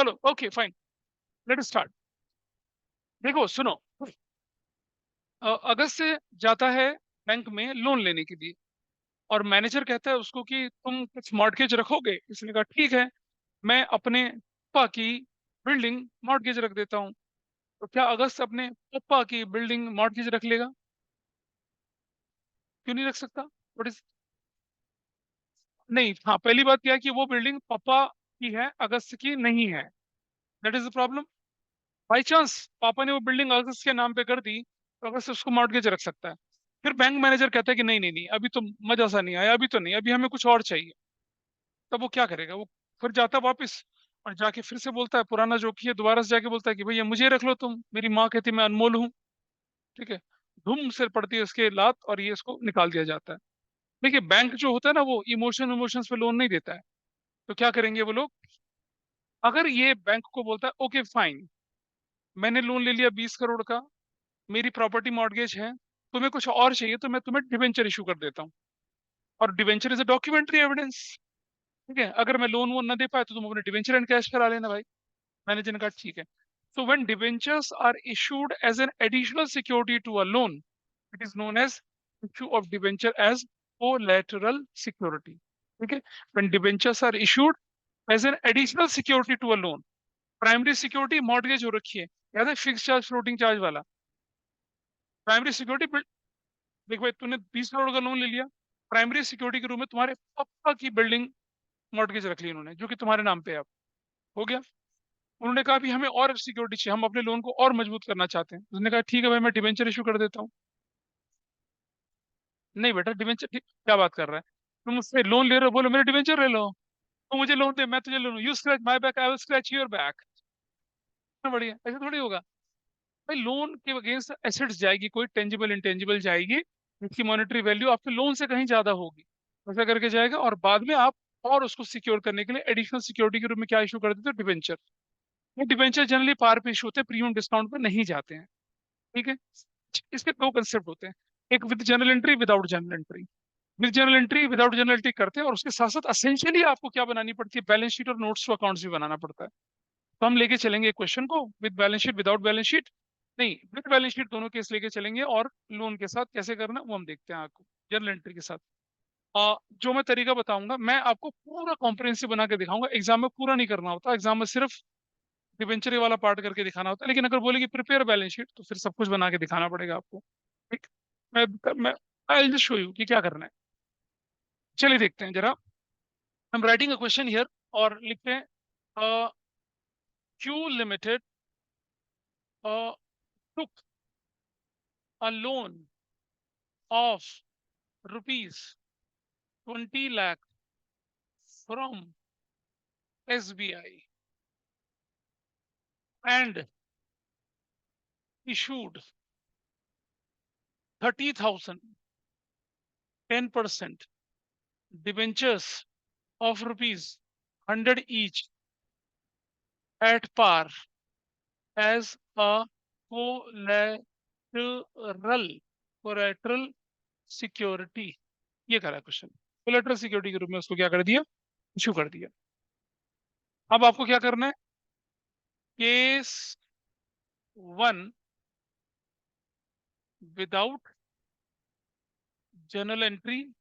चलो okay fine, let start. देखो सुनो, अगस्त से जाता है बैंक में लोन लेने के लिए, और मैनेजर कहता है उसको कि तुम कुछ मॉर्टगेज रखोगे। इसने कहा ठीक है, मैं अपने पापा की बिल्डिंग मॉर्टगेज रख देता हूँ। तो क्या अगस्त अपने पापा की बिल्डिंग मॉर्टगेज रख लेगा? क्यों नहीं रख सकता? व्हाट इज, नहीं, हाँ, पहली बात क्या है कि वो बिल्डिंग पापा की है, अगस्त की नहीं है। That is the problem. By chance पापा ने वो बिल्डिंग अगस्त के नाम पे कर दी तो अगस्त उसको मॉर्टगेज रख सकता है। फिर बैंक मैनेजर कहता है कि नहीं नहीं नहीं, अभी तो मजा सा नहीं आया, अभी तो नहीं, अभी हमें कुछ और चाहिए। तब वो क्या करेगा? वो फिर जाता है वापस और जाके फिर से बोलता है, पुराना जो कि है दोबारा से जाके बोलता है कि भैया मुझे रख लो तुम, मेरी माँ कहती मैं अनमोल हूँ। ठीक है, धूम से पड़ती है उसके लात और ये इसको निकाल दिया जाता है। देखिए बैंक जो होता है ना, वो इमोशंस पे लोन नहीं देता है। तो क्या करेंगे वो लोग? अगर ये बैंक को बोलता है ओके फाइन, मैंने लोन ले लिया 20 करोड़ का, मेरी प्रॉपर्टी मॉर्टगेज है, तुम्हें कुछ और चाहिए तो मैं तुम्हें डिवेंचर इशू कर देता हूँ। और debenture is a documentary evidence. ठीक है, अगर मैं लोन वोन ना दे पाया तो तुम अपने डिवेंचर एंड कैश करा लेना भाई। मैनेजर ने कहा ठीक है। So when debentures are issued as an additional security to a loan, it is known as issue of debenture as collateral security. ठीक है, when debentures are issued as an additional security to a loan, primary security mortgage हो रखी है, याद है fix charge floating charge वाला। Primary security, देख भाई तूने 20 करोड़ का लोन ले लिया, प्राइमरी सिक्योरिटी के रूप में तुम्हारे पापा की बिल्डिंग मॉर्टगेज रख ली उन्होंने, जो कि तुम्हारे नाम पे है अब। हो गया। उन्होंने कहा भी हमें और सिक्योरिटी चाहिए, हम अपने लोन को और मजबूत करना चाहते हैं। उसने कहा ठीक है भाई, मैं डिवेंचर इशू कर देता हूँ। नहीं बेटा, डिवेंचर क्या बात कर रहा है? तुम मुझसे लोन ले रहे हो, बोलो मेरे डिवेंचर ले लो। तुम मुझे लोन दे, मैं तुझे loan, you scratch my back, I will scratch your back. इतना बढ़िया, ऐसा थोड़ी होगा भाई। लोन के अगेंस्ट एसेट्स जाएगी, कोई टेंजिबल इंटेंजिबल जाएगी, जिसकी मॉनेटरी वैल्यू आपके लोन से कहीं ज्यादा होगी। ऐसा करके जाएगा और बाद में आप और उसको सिक्योर करने के लिए एडिशनल सिक्योरिटी के रूप में क्या इशू कर देते हो? डिवेंचर। ये डिवेंचर जनरली पार पे इशू होते हैं, प्रीमियम डिस्काउंट पे नहीं जाते हैं। ठीक है, इसके दो कंसेप्ट होते हैं, एक with general entry, without general entry. With general entry, without general entry करते हैं, और उसके साथ साथ असेंशियली आपको क्या बनानी पड़ती है? बैलेंस शीट और नोट्स टू अकाउंट्स भी बनाना पड़ता है। तो हम लेके चलेंगे क्वेश्चन को with balance sheet, without balance sheet, नहीं विद बैलेंस शीट, दोनों केस लेके चलेंगे, और लोन के साथ कैसे करना वो हम देखते हैं आपको जनरल एंट्री के साथ। जो मैं तरीका बताऊंगा, मैं आपको पूरा कॉम्प्रिहेंसिव बना के दिखाऊंगा। एग्जाम में पूरा नहीं करना होता, एग्जाम में सिर्फ डिबेंचर वाला पार्ट करके दिखाना होता है। लेकिन अगर बोले कि प्रिपेयर बैलेंस शीट, तो फिर सब कुछ बना के दिखाना पड़ेगा आपको। ठीक, मैं आई जस्ट शो यू कि क्या करना है। चलिए देखते हैं जरा। हम राइटिंग अ क्वेश्चन हियर, और लिखते हैं Q limited took a loan of ₹20 lakh from SBI and issued 30,000 10% debentures of ₹100 each at par as a collateral collateral security। ये करा क्वेश्चन, कोलेटरल सिक्योरिटी के रूप में उसको क्या कर दिया? इशू कर दिया। अब आपको क्या करना है? केस 1 विदाउट जर्नल एंट्री,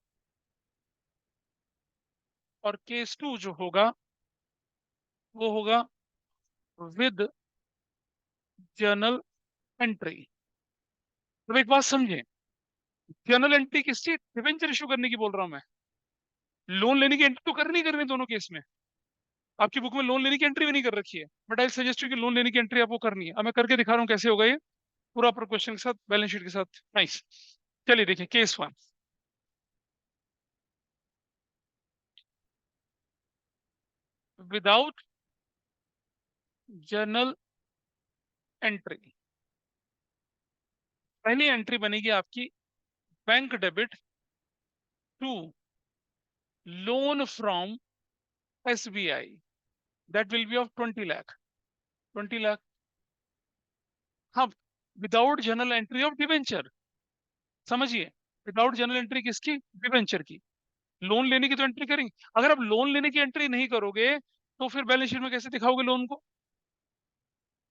और केस 2 जो होगा वो होगा विद जर्नल एंट्री। तो एक बात समझे, जर्नल एंट्री किसकी? डिवेंचर इशू करने की बोल रहा हूं मैं। लोन लेने की एंट्री तो करनी करनी दोनों केस में। आपकी बुक में लोन लेने की एंट्री भी नहीं कर रखी है, बट आई सजेस्ट कि लोन लेने की एंट्री आपको करनी है। अब मैं करके दिखा रहा हूँ कैसे होगा ये, पूरा क्वेश्चन के साथ, बैलेंस शीट के साथ। नाइस। चलिए देखिए केस 1। विदाउट जर्नल एंट्री, पहली एंट्री बनेगी आपकी bank debit to loan from SBI, that will be of 20 lakh. 20 lakh, हाँ, without journal entry of debenture. समझिए, विदाउट जर्नल एंट्री किसकी? डिवेंचर की। लोन लेने की तो एंट्री करेंगे। अगर आप लोन लेने की एंट्री नहीं करोगे तो फिर बैलेंस शीट में कैसे दिखाओगे लोन को?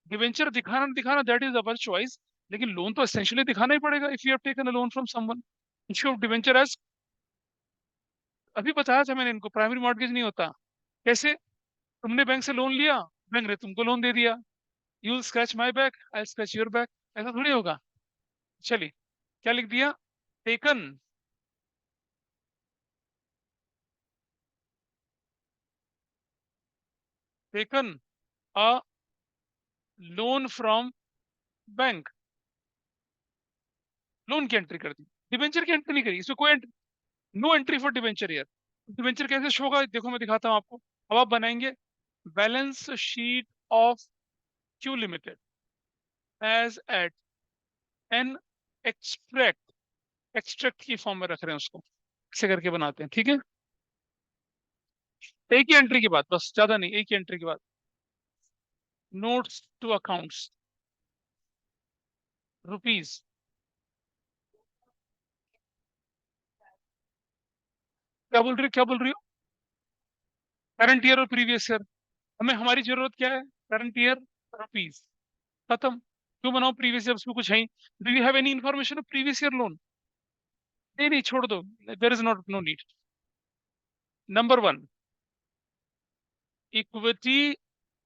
डिवेंचर दिखाना दिखाना दैट इज अवर चॉइस, लेकिन लोन तो एसेंशियली दिखाना ही पड़ेगा if you have taken a loan from someone. Issue of debenture as, अभी बताया था मैंने इनको, प्राइमरी मॉर्गेज नहीं होता। कैसे? तुमने बैंक से लोन लिया, बैंक ने तुमको लोन दे दिया, you will scratch my back, I scratch your back, ऐसा थोड़ी होगा। चलिए, क्या लिख दिया? Taken, taken a loan from bank, loan की एंट्री कर दी, डिवेंचर की एंट्री नहीं करी, इसमें कोई no entry for debenture year. Debenture कैसे शो होगा, देखो मैं दिखाता हूँ आपको। अब आप बनाएंगे balance sheet of Q limited as at an extract, extract की फॉर्म में रख रहे हैं उसको, ऐसे करके बनाते हैं, ठीक है। एक ही एंट्री की बात, बस ज्यादा नहीं, एक ही एंट्री की बात। नोट्स टू अकाउंट्स, रुपीज, क्या बोल रही हो, क्या बोल रही हो? करंट ईयर और प्रीवियस ईयर, हमें हमारी जरूरत क्या है? करंट ईयर, रुपीज, खत्म। क्यों बनाओ प्रीवियस ईयर, उसमें कुछ है ही। Do you have any information of previous year loan? नहीं नहीं, छोड़ दो, there is not, no need. Number one, equity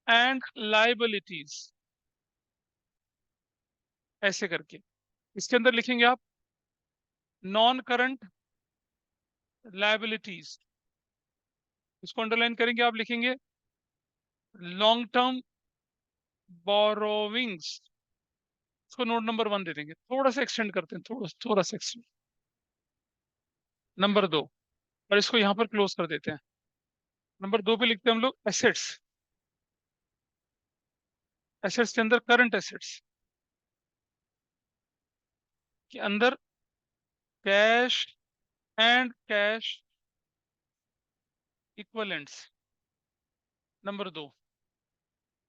and liabilities, ऐसे करके इसके अंदर लिखेंगे आप नॉन करंट लाइबिलिटीज, इसको अंडरलाइन करेंगे, आप लिखेंगे लॉन्ग टर्म बोरोविंग्स, इसको नोट नंबर वन दे देंगे, थोड़ा सा एक्सटेंड करते हैं, थोड़ा थोड़ा सा एक्सटेंड। नंबर दो, और इसको यहां पर क्लोज कर देते हैं। नंबर दो पे लिखते हैं हम लोग एसेट्स, एसेट्स के अंदर करंट एसेट्स के अंदर cash and cash equivalents, number दो,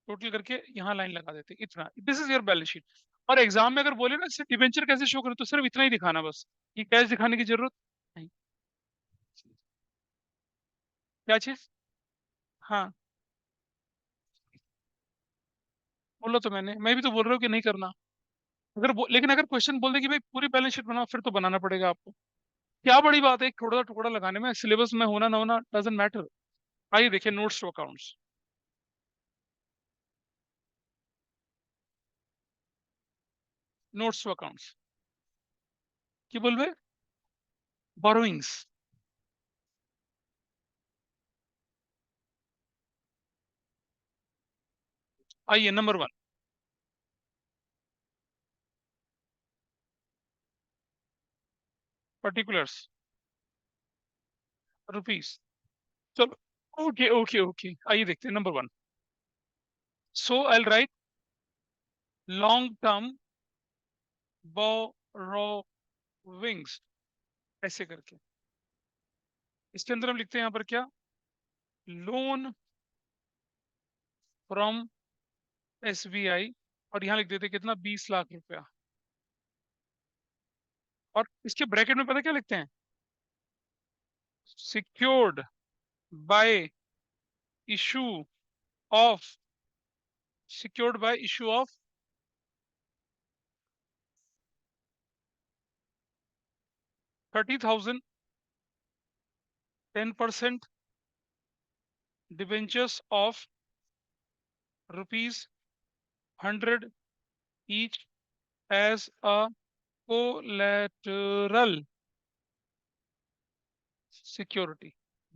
टोटल करके यहाँ लाइन लगा देते हैं, इतना, this is your balance sheet. और एग्जाम में अगर बोले ना इससे डिबेंचर कैसे शो करें, तो सिर्फ इतना ही दिखाना बस, ये कैश दिखाने की जरूरत नहीं। क्या चीज? हाँ, बोला तो मैंने, मैं भी तो बोल रहा हूँ कि नहीं करना। लेकिन अगर क्वेश्चन बोल दे कि भाई पूरी बैलेंस शीट बनाओ, फिर तो बनाना पड़ेगा आपको। क्या बड़ी बात है एक थोड़ा सा टुकड़ा लगाने में, सिलेबस में होना ना होना डजेंट मैटर। आइए देखिए notes to accounts, notes to accounts की बोलबे, बोरोइंग्स। आइए नंबर वन, पर्टिकुलर्स, रुपीस, चलो ओके ओके ओके, आइए देखते हैं number one. So I write long term borrowings, ऐसे करके इसके अंदर हम लिखते हैं यहाँ पर क्या, लोन फ्रॉम एसबीआई, और यहाँ लिख देते हैं कितना, 20 लाख रुपया। और इसके ब्रैकेट में पता क्या लिखते हैं, secured by issue of, secured by issue of 30,000 10% debentures of ₹100 each as a collateral security,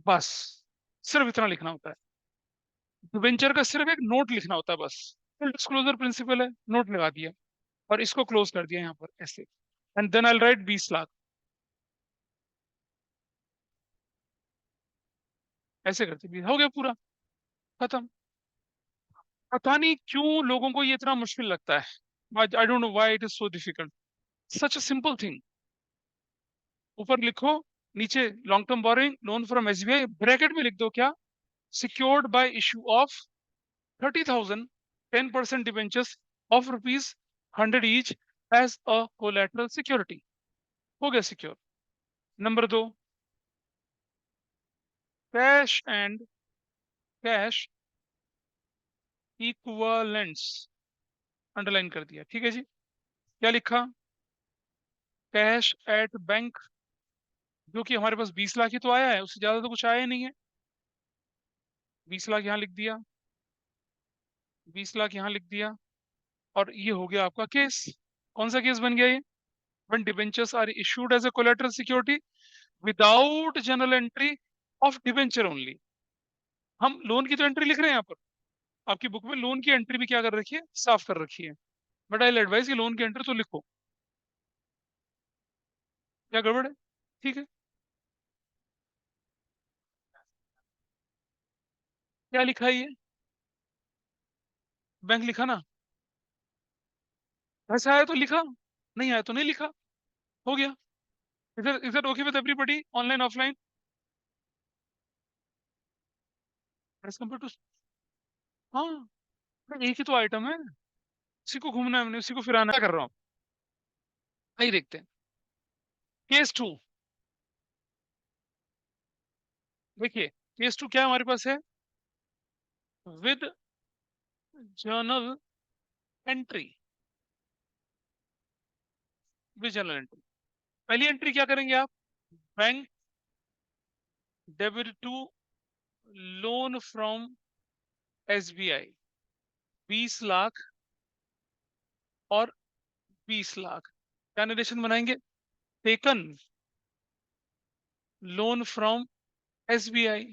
बस, सिर्फ इतना लिखना होता है। डिवेंचर का सिर्फ एक नोट लिखना होता है बस, डिस्क्लोजर प्रिंसिपल है, नोट लगा दिया और इसको क्लोज कर दिया यहाँ पर ऐसे, and then I write 20 lakh, ऐसे करते हो गया पूरा, खत्म। पता नहीं क्यों लोगों को ये इतना मुश्किल लगता है, I don't know why it is so difficult, such a simple thing. ऊपर लिखो, नीचे long term borrowing loan from SBI, bracket में लिख दो क्या, secured by issue of 30,000 10% debentures of ₹100 each as a collateral security, हो गया सिक्योर। नंबर दो, cash and cash equivalents underline कर दिया, ठीक है जी। क्या लिखा? कैश एट बैंक, जो कि हमारे पास 20 लाख ही तो आया है, उससे ज्यादा तो कुछ आया ही नहीं है। 20 लाख यहाँ लिख दिया, 20 लाख यहाँ लिख दिया, और ये हो गया आपका केस। कौन सा केस बन गया ये? when debentures are issued as a collateral security without journal entry of debenture only। हम लोन की तो एंट्री लिख रहे हैं यहाँ पर, आपकी बुक में लोन की एंट्री भी क्या कर रखी है, साफ कर रखी है, बट आई एडवाइस कि लोन की एंट्री तो लिखो। क्या गड़बड़ है? ठीक है। क्या लिखा है ये? बैंक लिखा ना? ऐसा आया तो लिखा, नहीं आया तो नहीं लिखा, हो गया। इधर इधर okay with everybody, online offline as compare to. हाँ, एक ही तो आइटम है, उसी को घूमना है, मैंने उसी को फिराना कर रहा हूँ। आइए देखते हैं। केस टू, देखिए केस टू क्या हमारे पास है? With journal entry, with journal entry. पहली एंट्री क्या करेंगे आप? Bank debit to loan from SBI, 20 lakh और 20 लाख। क्या नरेशन बनाएंगे? टेकन लोन फ्रॉम एसबीआई,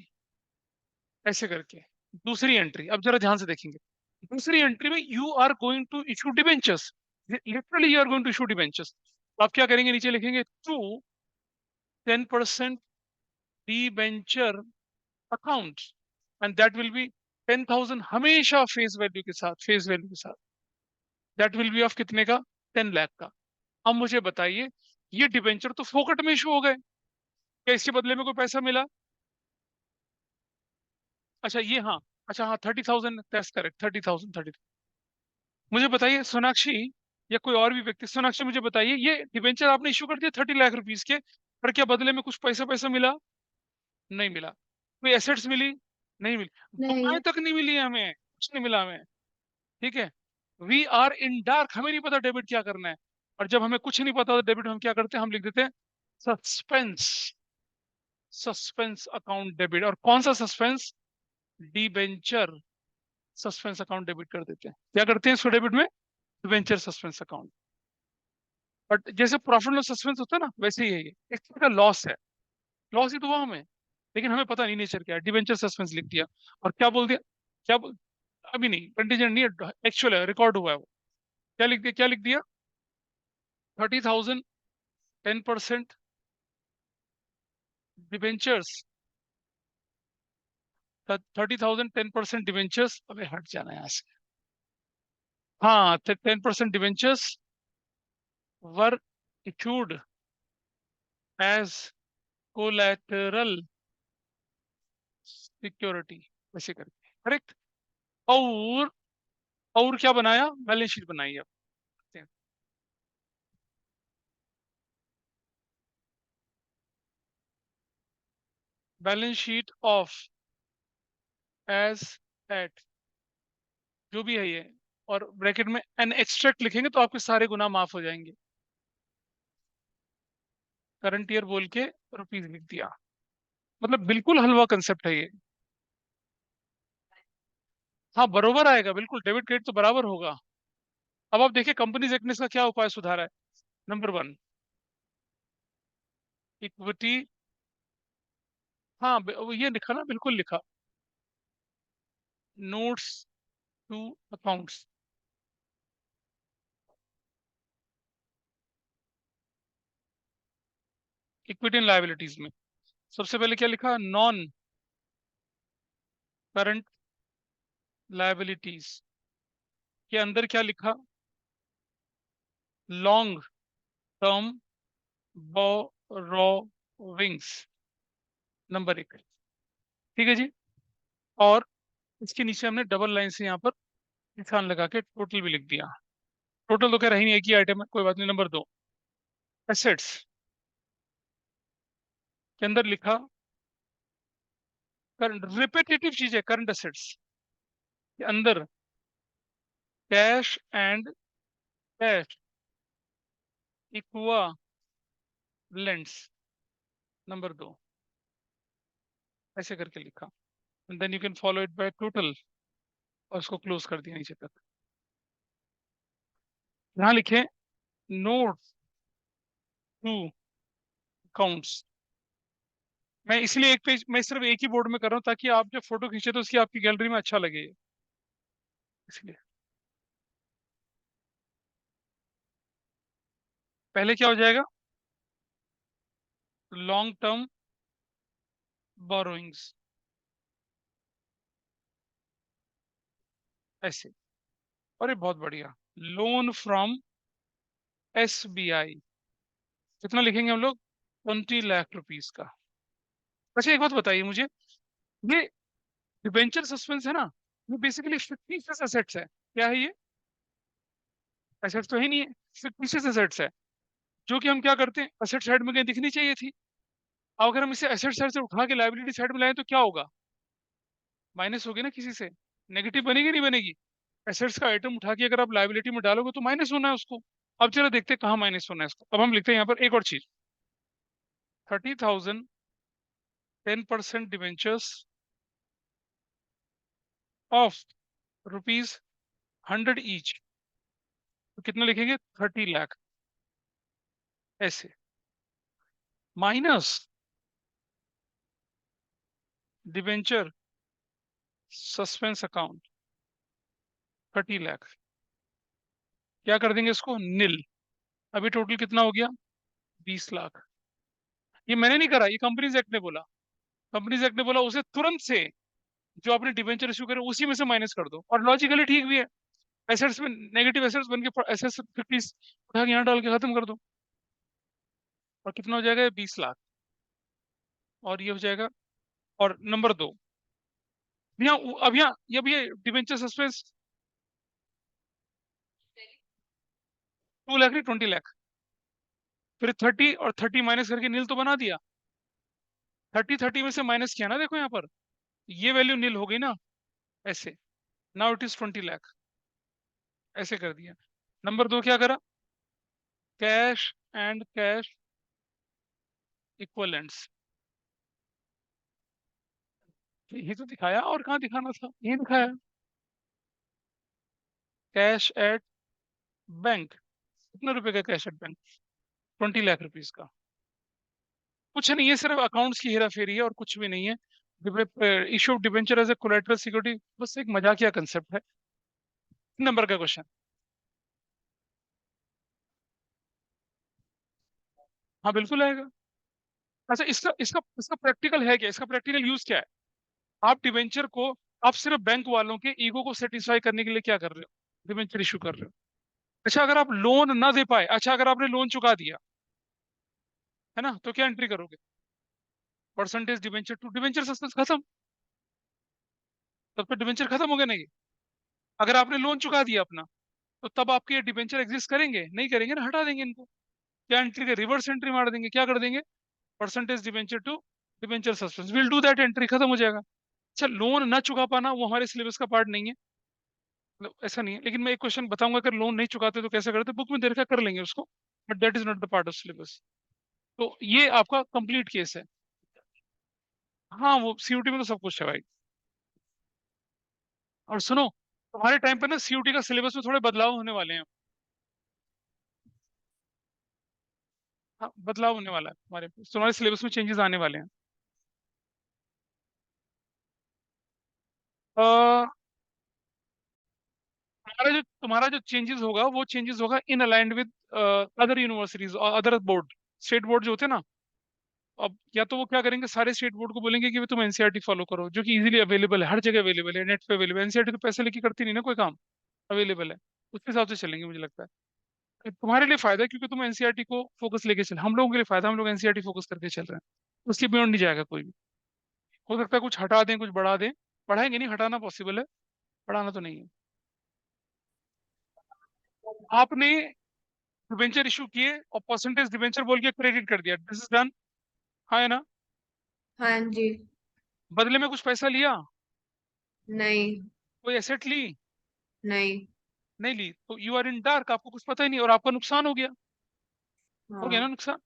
ऐसे करके। दूसरी एंट्री अब जरा ध्यान से देखेंगे। दूसरी एंट्री में you are going to issue debentures, literally you are going to issue debentures. आप क्या करेंगे? नीचे लिखेंगे to 10% debenture account, and that will be 10,000, हमेशा फेस वैल्यू के साथ, फेस वैल्यू के साथ। दैट विल बी ऑफ कितने का? 10 लाख का। अब मुझे बताइए, ये डिबेंचर तो फोकट में इशू हो गए, क्या इसके बदले में कोई पैसा मिला? अच्छा ये, हाँ, अच्छा हाँ, 30,000, दैट्स करेक्ट, 30,000, 30। मुझे बताइए सोनाक्षी, या कोई और भी व्यक्ति, सोनाक्षी मुझे बताइए, ये डिबेंचर आपने इशू कर दिया 30 लाख रुपीज के, पर क्या बदले में कुछ पैसा पैसा मिला? नहीं मिला। कोई एसेट्स मिली? नहीं मिली। नहीं। दुआएं तक नहीं मिली हमें, कुछ नहीं मिला हमें। ठीक है। वी आर इन डार्क, हमें नहीं पता डेबिट क्या करना है। और जब हमें कुछ नहीं पता तो डेबिट हम क्या करते हैं? हम लिख देते हैं सस्पेंस, सस्पेंस अकाउंट डेबिट। और कौन सा suspense? Debenture suspense account debit कर देते हैं। क्या करते हैं इसको डेबिट में? Debenture suspense account. बट जैसे प्रॉफिट लॉस सस्पेंस होता है ना, वैसे ही है ये, एक तरह का लॉस है। लॉस ही तो हुआ हमें, लेकिन हमें पता नहीं नेचर क्या है। डिबेंचर सस्पेंस लिख दिया, और क्या बोल दिया? क्या बोल, अभी नहीं, कंटीजेंट नहीं है, एक्चुअल है, रिकॉर्ड हुआ है वो। क्या लिख दिया? क्या लिख दिया? 30,000, 10% डिबेंचर्स, 30,000, 10% डिबेंचर्स, अबे हट जाना है यहाँ से। हाँ, 10% debentures were issued as collateral security, वैसे करके करेक्ट। और क्या बनाया? बैलेंस शीट बनाई अब। Balance sheet of as at, जो भी है ये, और ब्रैकेट में एन एक्सट्रैक्ट लिखेंगे तो आपके सारे गुना माफ हो जाएंगे। करंट ईयर बोल के रुपीज लिख दिया। मतलब बिल्कुल हलवा कंसेप्ट है ये। हाँ बरोबर आएगा, बिल्कुल डेबिट क्रेडिट तो बराबर होगा। अब आप देखिए कंपनीज एक्ट ने इसका क्या उपाय सुधारा है। नंबर वन, इक्विटी, हाँ वो ये लिखा ना, बिल्कुल लिखा, notes to accounts. Equity and liabilities में सबसे पहले क्या लिखा? नॉन करंट लायबिलिटीज के अंदर क्या लिखा? लॉन्ग टर्म बोरोविंग्स, नंबर एक। ठीक है जी। और इसके नीचे हमने डबल लाइन से यहाँ पर निशान लगा के टोटल भी लिख दिया। टोटल तो कह रही नहीं, एक ही आइटम है, कोई बात नहीं। नंबर दो, एसेट्स के अंदर लिखा, करंट, रिपीटेटिव चीज है, करंट एसेट्स के अंदर cash and cash equivalents, number 2, ऐसे करके लिखा। And then you can follow it by total, और उसको क्लोज कर दिया नीचे तक। यहाँ लिखे नोट टू अकाउंट्स। मैं इसलिए एक पेज, मैं सिर्फ एक ही बोर्ड में कर रहा हूँ ताकि आप जब फोटो खींचे तो उसकी आपकी गैलरी में अच्छा लगे, इसलिए। पहले क्या हो जाएगा, लॉन्ग टर्म बोरोइंग्स, ऐसे। और ये बहुत बढ़िया, लोन फ्रॉम SBI, कितना लिखेंगे हम लोग, 20 लाख रुपीज का। अच्छा एक बात बताइए मुझे, ये डिबेंचर सस्पेंस है ना, ये बेसिकली फिक्टिशियस एसेट्स है, क्या है ये, एसेट्स तो है नहीं है, फिक्टिशियस एसेट्स है, जो कि हम क्या करते हैं, एसेट साइड में कहीं दिखनी चाहिए थी। अब अगर हम इसे एसेट साइड से उठा के लाइबिलिटी साइड में लाएं तो क्या होगा, माइनस होगी ना किसी से, नेगेटिव बनेगी नहीं बनेगी। एसेट्स का आइटम उठा के अगर आप लाइबिलिटी में डालोगे तो माइनस होना है उसको। अब जरा देखते हैं कहाँ माइनस होना है इसको। अब हम लिखते हैं यहाँ पर एक और चीज, 30,000, 10% डिवेंचर्स ऑफ ₹100 ईच, तो कितना लिखेंगे, 30 लाख, ऐसे। Minus debenture suspense account 30 lakh, क्या कर देंगे इसको, नील। अभी टोटल कितना हो गया, 20 लाख। ये मैंने नहीं करा, ये कंपनीज एक्ट ने बोला। कंपनीज एक्ट ने बोला उसे तुरंत से जो आपने डिवेंचर इशू करे उसी में से माइनस कर दो, और लॉजिकली ठीक भी है। एसेट्स में नेगेटिव एसेट्स बन के एसेट्स 50 उठा के यहाँ डाल के खत्म कर दो, और कितना हो जाएगा, 20 लाख। और ये हो जाएगा। और नंबर 2, यहाँ अब यहाँ ये भी डिवेंचर सस्पेंस 2 लाख नहीं, 20 लाख। फिर 30 और 30 माइनस करके नील तो बना दिया, 30 में से माइनस किया ना, देखो यहाँ पर ये वैल्यू नील हो गई ना, ऐसे। नाउ इट इज 20 लाख, ऐसे कर दिया। नंबर 2 क्या करा, कैश एंड कैश इक्वलेंट्स, यही तो दिखाया, और कहाँ दिखाना था, ये दिखाया। कैश एट बैंक, कितने रुपए का cash at bank, 20 lakh rupees का। कुछ नहीं, ये सिर्फ अकाउंट्स की हेरा फेरी है और कुछ भी नहीं है। Issue of debenture as a collateral security बस एक मजाकिया कंसेप्ट है। नंबर का क्वेश्चन, हाँ बिल्कुल आएगा। अच्छा इसका इसका इसका प्रैक्टिकल है क्या, इसका प्रैक्टिकल यूज क्या है। आप डिबेंचर को, आप सिर्फ बैंक वालों के ईगो को सेटिस्फाई करने के लिए क्या कर रहे हो, डिबेंचर इशू कर रहे हो। अच्छा अगर आप लोन ना दे पाए, अच्छा अगर आपने लोन चुका दिया है ना, तो क्या एंट्री करोगे, percentage debenture to debenture suspense खत्म, तब तो डिबेंचर खत्म हो गया नहीं। अगर आपने लोन चुका दिया अपना, तो तब आपके ये डिबेंचर एग्जिस्ट करेंगे नहीं, करेंगे ना, हटा देंगे इनको। क्या एंट्री के रिवर्स एंट्री मार देंगे, क्या कर देंगे, percentage debenture to debenture suspense, will do that, entry खत्म हो जाएगा। अच्छा लोन ना चुका पाना वो हमारे सिलेबस का पार्ट नहीं है, मतलब ऐसा नहीं है, लेकिन मैं एक क्वेश्चन बताऊंगा, अगर लोन नहीं चुकाते तो कैसे करते, बुक में दे रखा कर लेंगे उसको, but that is not the part of syllabus. तो ये आपका कंप्लीट केस है। हाँ वो CUT में तो सब कुछ है भाई। और सुनो, तुम्हारे टाइम पे ना CUT का सिलेबस में थोड़े बदलाव होने वाले हैं। हाँ बदलाव होने वाला है, तुम्हारे सिलेबस में चेंजेस आने वाले हैं। अ, तुम्हारा जो चेंजेस होगा वो चेंजेस होगा इन अलाइंड विद अदर यूनिवर्सिटीज और अदर बोर्ड, स्टेट बोर्ड जो होते हैं ना। अब या तो वो क्या करेंगे, सारे स्टेट बोर्ड को बोलेंगे कि भाई तुम NCERT फॉलो करो, जो कि इजीली अवेलेबल है, हर जगह अवेलेबल है, नेट पे अवेलेबल है। NCERT तो पैसे लेके करती नहीं ना कोई काम, अवेलेबल है, उसके हिसाब से चलेंगे मुझे लगता है। तुम्हारे लिए फायदा है क्योंकि तुम NCERT को फोकस लेके चल, हम लोगों के लिए फायदा, हम लोग NCERT फोकस करके चल रहे हैं, उसके बियॉन्ड नहीं जाएगा कोई भी। हो सकता है कुछ हटा दें कुछ बढ़ा दें, पढ़ाएंगे नहीं, हटाना पॉसिबल है, पढ़ाना तो नहीं है। आपने डिबेंचर इशू किए और परसेंटेज डिबेंचर बोल के क्रेडिट कर दिया, दिस इज डन, हाँ है ना। हाँ जी। बदले में कुछ पैसा लिया, नहीं। कोई एसेट ली, नहीं। नहीं ली, तो यू आर इन डार्क, आपको कुछ पता ही नहीं और आपका नुकसान हो गया ना हाँ। नुकसान।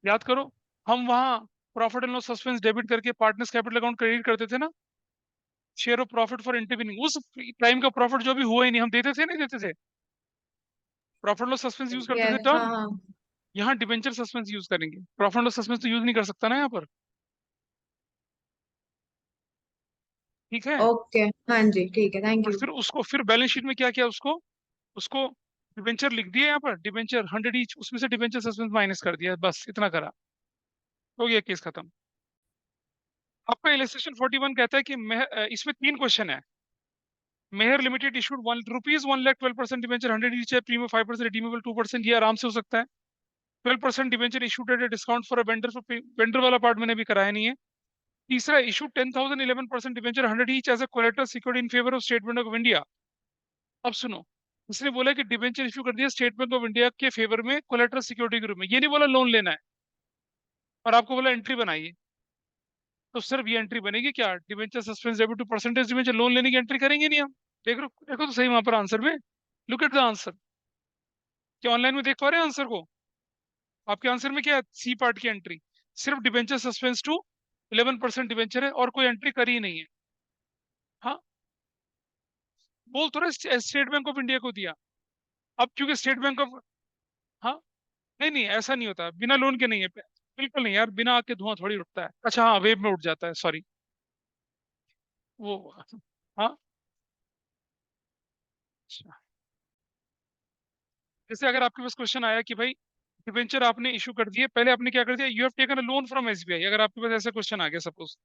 याद करो, हम वहां profit and loss suspense debit करके पार्टनर्स कैपिटल अकाउंट क्रेडिट करते थे ना, share of profit for intervening, उस टाइम का प्रॉफिट जो भी हुआ ही नहीं हम देते थे नहीं देते थे, प्रॉफिट लॉस सस्पेंस यूज करते थे हाँ टर्म। हाँ। यहाँ डिबेंचर सस्पेंस यूज करेंगे, प्रॉफिट लॉस सस्पेंस तो यूज नहीं कर सकता ना यहाँ पर। ठीक है। ओके। हाँ जी, ठीक है, थैंक और यू। फिर उसको फिर बैलेंस शीट में क्या किया, उसको उसको डिबेंचर लिख दिया यहाँ पर, डिबेंचर 100 ईच, उसमें से डिबेंचर सस्पेंस माइनस कर दिया, बस इतना करा, हो गया केस खत्म। आपका इलस्ट्रेशन 41 कहता है कि इसमें 3 क्वेश्चन है। Mehar limited issued ₹1,12,12% debenture 100 each है, प्रीमियम 5%, रिडीमेबल 2%, ये आराम से हो सकता है। 12% debenture issued at discount for a vendor, for vendor वाला पार्ट मैंने भी कराया नहीं है। तीसरा, issue 10,000 11% debenture 100 each as a collateral security in favour of State Bank of India. अब सुनो, इसने बोला कि डिबेंचर इशू कर दिया स्टेट बैंक ऑफ इंडिया के फेवर में कोलेटरल सिक्योरिटी के रूप में, ये नहीं बोला लोन लेना है, और आपको बोला एंट्री बनाइए, तो सिर्फ ये एंट्री बनेगी क्या, debenture suspense debit to percentage debenture, loan लेने की एंट्री करेंगे नहीं हम। देखो तो सही वहां पर आंसर में, लुक एट द आंसर। क्या ऑनलाइन में देख पा रहे हैं आंसर को? आपके आंसर में क्या है, सी पार्ट की एंट्री, सिर्फ डिबेंचर सस्पेंस टू 11% डिबेंचर है और कोई एंट्री करी ही नहीं है। हाँ, बोल तो रहे स्टेट बैंक ऑफ इंडिया को दिया। अब क्योंकि स्टेट बैंक ऑफ, हाँ, नहीं नहीं ऐसा नहीं होता, बिना लोन के नहीं है, बिल्कुल नहीं यार, बिना आग के धुआं थोड़ी उठता है, अच्छा हाँ वेब में उठ जाता है, सॉरी वो, हाँ। अच्छा, जैसे अगर आपके पास क्वेश्चन आया कि भाई डिबेंचर आपने इशू कर दिए, पहले आपने क्या कर दिया, you have taken a loan from SBI, अगर आपके पास ऐसा क्वेश्चन आ गया सपोज,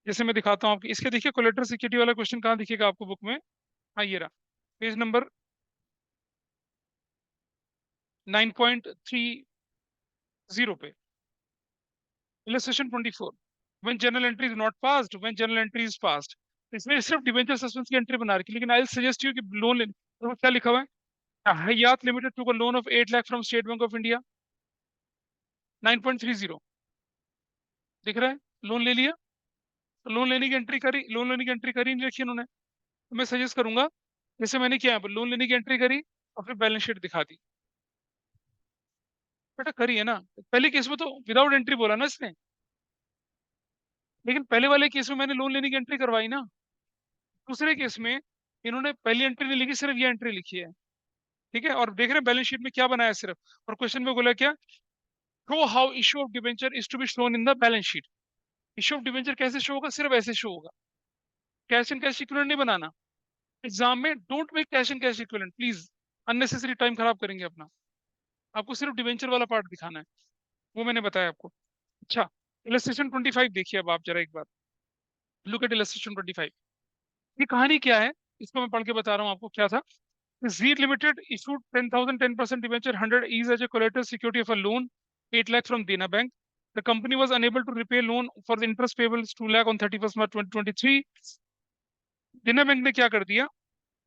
जैसे मैं दिखाता हूँ आपको, इसके देखिए कोलेटरल सिक्योरिटी वाला क्वेश्चन कहाँ दिखेगा आपको बुक में, हाँ ये रहा, पेज नंबर 9.30 पे, illustration 24, when journal entry is not passed, when journal entry is passed, इसमें सिर्फ डिबेंचर सस्पेंस की एंट्री बना रखी, लेकिन आई सजेस्ट यू कि लोन ले, तो क्या लिखा हुआ है, Hayat limited to loan of 8 lakh from State Bank of India, 9.30 दिख रहा है, लोन ले लिया, तो लोन लेने की एंट्री करी, लोन लेने की एंट्री करी नहीं रखी उन्होंने, तो मैं सजेस्ट करूंगा, जैसे मैंने किया है, लोन लेने की एंट्री करी और फिर बैलेंस शीट दिखा दी, बेटा करी है ना, पहले केस में तो विदाउट एंट्री बोला ना इसने, लेकिन पहले वाले केस में मैंने लोन लेने की एंट्री करवाई ना, दूसरे केस में इन्होंने पहली एंट्री नहीं लिखी, सिर्फ ये एंट्री लिखी है। ठीक है, और देख रहे हैं बैलेंस शीट में क्या बनाया है सिर्फ, और क्वेश्चन में बोला क्या, show how issue of debenture is to be shown in the balance sheet, issue of debenture कैसे शो होगा, सिर्फ ऐसे शो होगा, कैश एंड कैश इक्विवेलेंट नहीं बनाना, एग्जाम में don't make cash and cash equivalent please, unnecessary time खराब करेंगे अपना, आपको सिर्फ डिबेंचर वाला पार्ट दिखाना है, वो मैंने बताया आपको। अच्छा, इलस्ट्रेशन 25 देखिए अब आप जरा एक बार, लुक एट इलस्ट्रेशन 25, ये कहानी क्या है, इसको मैं पढ़ के बता रहा हूँ आपको क्या था। Zeet Limited issued 10,000 10% debenture 100 is as a collateral security of a loan 8 lakh from Dena Bank. The company was unable to repay loan for the interest payable 2 lakh on 31st March 2023. Dena Bank ने क्या कर दिया,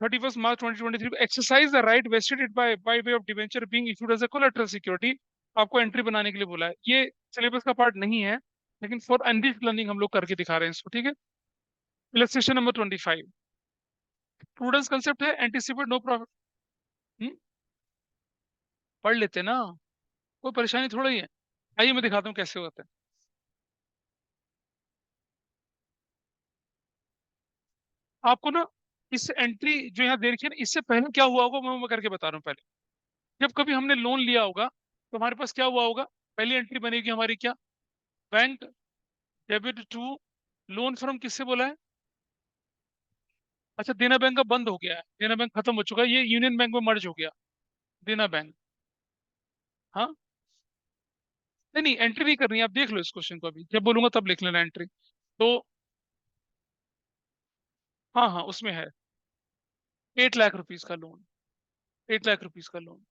31st March 2023 को exercise the right vested it by way of debenture being issued as a collateral security. आपको entry बनाने के लिए बोला है, ये सिलेबस का पार्ट नहीं है, लेकिन फॉर एनरिच लर्निंग हम लोग करके दिखा रहे हैं इसको, ठीक है। इलस्ट्रेशन नंबर 25, प्रूडेंस कंसेप्ट है, एंटीसिपेट नो प्रॉफिट, पढ़ लेते ना, कोई परेशानी थोड़ा ही है। आइए मैं दिखाता हूँ कैसे होता है। आपको ना इस एंट्री जो यहाँ दे रखी है ना, इससे पहले क्या हुआ होगा मैं करके बता रहा हूँ पहले, जब कभी हमने लोन लिया होगा तो हमारे पास क्या हुआ होगा, पहली एंट्री बनेगी हमारी क्या, bank debit to loan from, किससे बोला है, अच्छा देना बैंक का बंद हो गया है, देना बैंक खत्म हो चुका है, ये यूनियन बैंक में मर्ज हो गया, देना बैंक, हाँ, नहीं नहीं एंट्री नहीं करनी है, आप देख लो इस क्वेश्चन को, अभी जब बोलूंगा तब लिख लेना एंट्री, तो हाँ हाँ उसमें है 8 लाख रुपीज का लोन, 8 लाख रुपीज का लोन,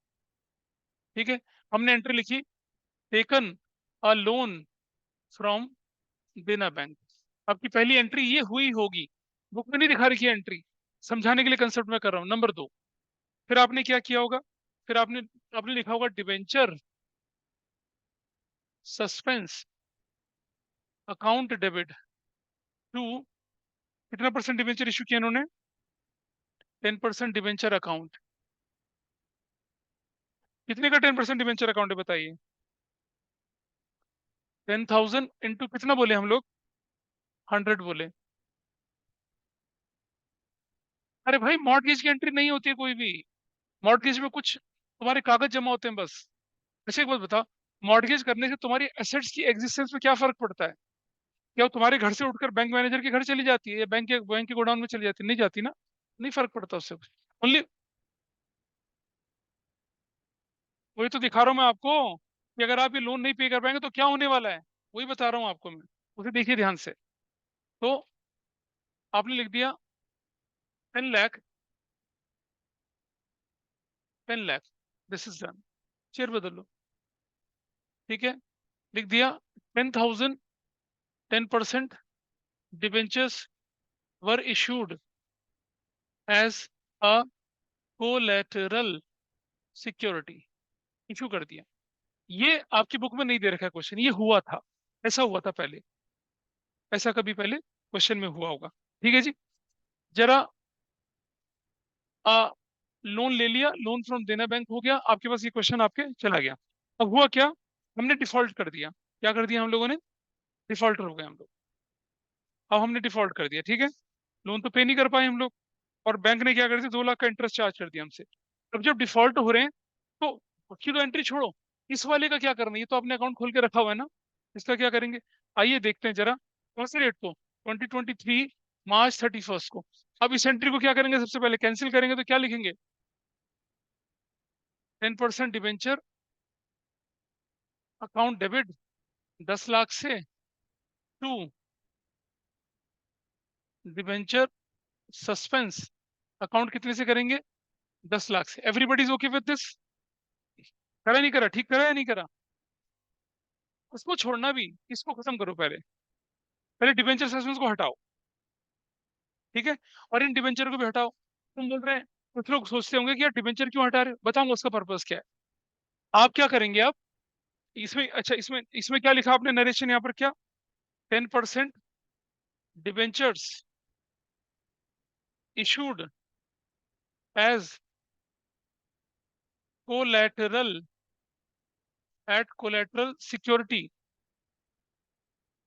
ठीक है, हमने एंट्री लिखी, टेकन अ लोन फ्रॉम देना बैंक, आपकी पहली एंट्री ये हुई होगी, बुक में नहीं दिखा रखी है एंट्री, समझाने के लिए कंसेप्ट में कर रहा हूँ। नंबर 2, फिर आपने क्या किया होगा, फिर आपने आपने लिखा होगा debenture suspense account debit to, कितना परसेंट डिबेंचर इशू किया इन्होंने, 10% डिबेंचर अकाउंट, कितने का 10% डिबेंचर अकाउंट है बताइए? 10,000 इंटू कितना बोले हम लोग? 100 बोले। अरे भाई मॉर्टगेज की एंट्री नहीं होती है कोई भी। मॉर्टगेज में कुछ तुम्हारे कागज जमा होते हैं बस। अच्छा एक बात बता, मॉर्टगेज करने से तुम्हारी एसेट्स की एग्जिस्टेंस में क्या फर्क पड़ता है? क्या वो तुम्हारे घर से उठकर बैंक मैनेजर के घर चली जाती है या बैंक के गोडाउन में चली जाती है? नहीं जाती ना। नहीं फर्क पड़ता उससे। ओनली वही तो दिखा रहा हूँ मैं आपको कि अगर आप ये लोन नहीं पे कर पाएंगे तो क्या होने वाला है। वही बता रहा हूँ आपको मैं। उसे देखिए ध्यान से। तो आपने लिख दिया 10 lakh. 10 lakh. This is done. Share बदल लो। ठीक है। लिख दिया 10,000। 10% debentures were issued as a collateral security. Issue कर दिया। ये आपकी बुक में नहीं दे रखा है क्वेश्चन, ये हुआ था। ऐसा हुआ था पहले। ऐसा कभी पहले क्वेश्चन में हुआ होगा। ठीक है जी। जरा आ, लोन ले लिया, लोन फ्रॉम देना बैंक हो गया आपके पास, ये क्वेश्चन आपके चला गया। अब हुआ क्या? हमने डिफॉल्ट कर दिया। क्या कर दिया हम लोगों ने? डिफॉल्टर हो गए हम लोग। अब हमने डिफॉल्ट कर दिया, ठीक है। लोन तो पे नहीं कर पाए हम लोग। और बैंक ने क्या कर दिया, 2 लाख का इंटरेस्ट चार्ज कर दिया हमसे। अब जब डिफॉल्ट हो रहे हैं तो उसकी तो एंट्री छोड़ो, इस वाले का क्या करना है? ये तो आपने अकाउंट खोल के रखा हुआ है ना। इसका क्या करेंगे? आइए देखते हैं जरा। कौन से डेट को? 2023 मार्च 31 को। अब इस एंट्री को क्या करेंगे? सबसे पहले कैंसिल करेंगे तो क्या लिखेंगे? 10% डिबेंचर अकाउंट डेबिट 10 लाख से, टू डिबेंचर सस्पेंस अकाउंट कितने से करेंगे? 10 लाख से। Everybody is okay with this? करा नहीं करा? ठीक करा या नहीं करा? उसको छोड़ना भी, इसको खत्म करो पहले। पहले डिबेंचर सस्पेंस को हटाओ। ठीक है। और इन डिबेंचर को भी हटाओ। तुम बोल रहे हैं, कुछ लोग सोचते होंगे कि यार डिबेंचर क्यों हटा रहे हो, बताऊंगा उसका पर्पस क्या है। आप क्या करेंगे? आप इसमें, अच्छा इसमें इसमें क्या लिखा आपने नरेशन यहाँ पर? क्या? 10% debentures issued as collateral at collateral security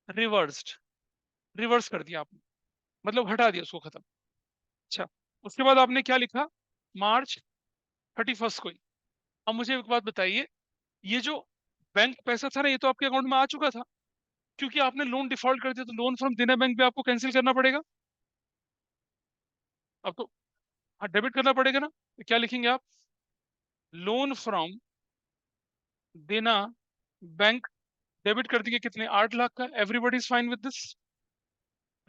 reversed. Reverse कर दिया आपने, मतलब हटा दिया उसको, खत्म। अच्छा, उसके बाद आपने क्या लिखा? मार्च 31 को ही। अब मुझे एक बात बताइए, ये जो बैंक पैसा था ना, ये तो आपके अकाउंट में आ चुका था, क्योंकि आपने लोन डिफॉल्ट कर दिया तो लोन फ्रॉम देना बैंक पे आपको कैंसिल करना पड़ेगा। अब तो हाँ, डेबिट करना पड़ेगा ना। तो क्या लिखेंगे आप? लोन फ्रॉम देना बैंक डेबिट कर दिए, कितने? 8 लाख का। Everybody is fine with this?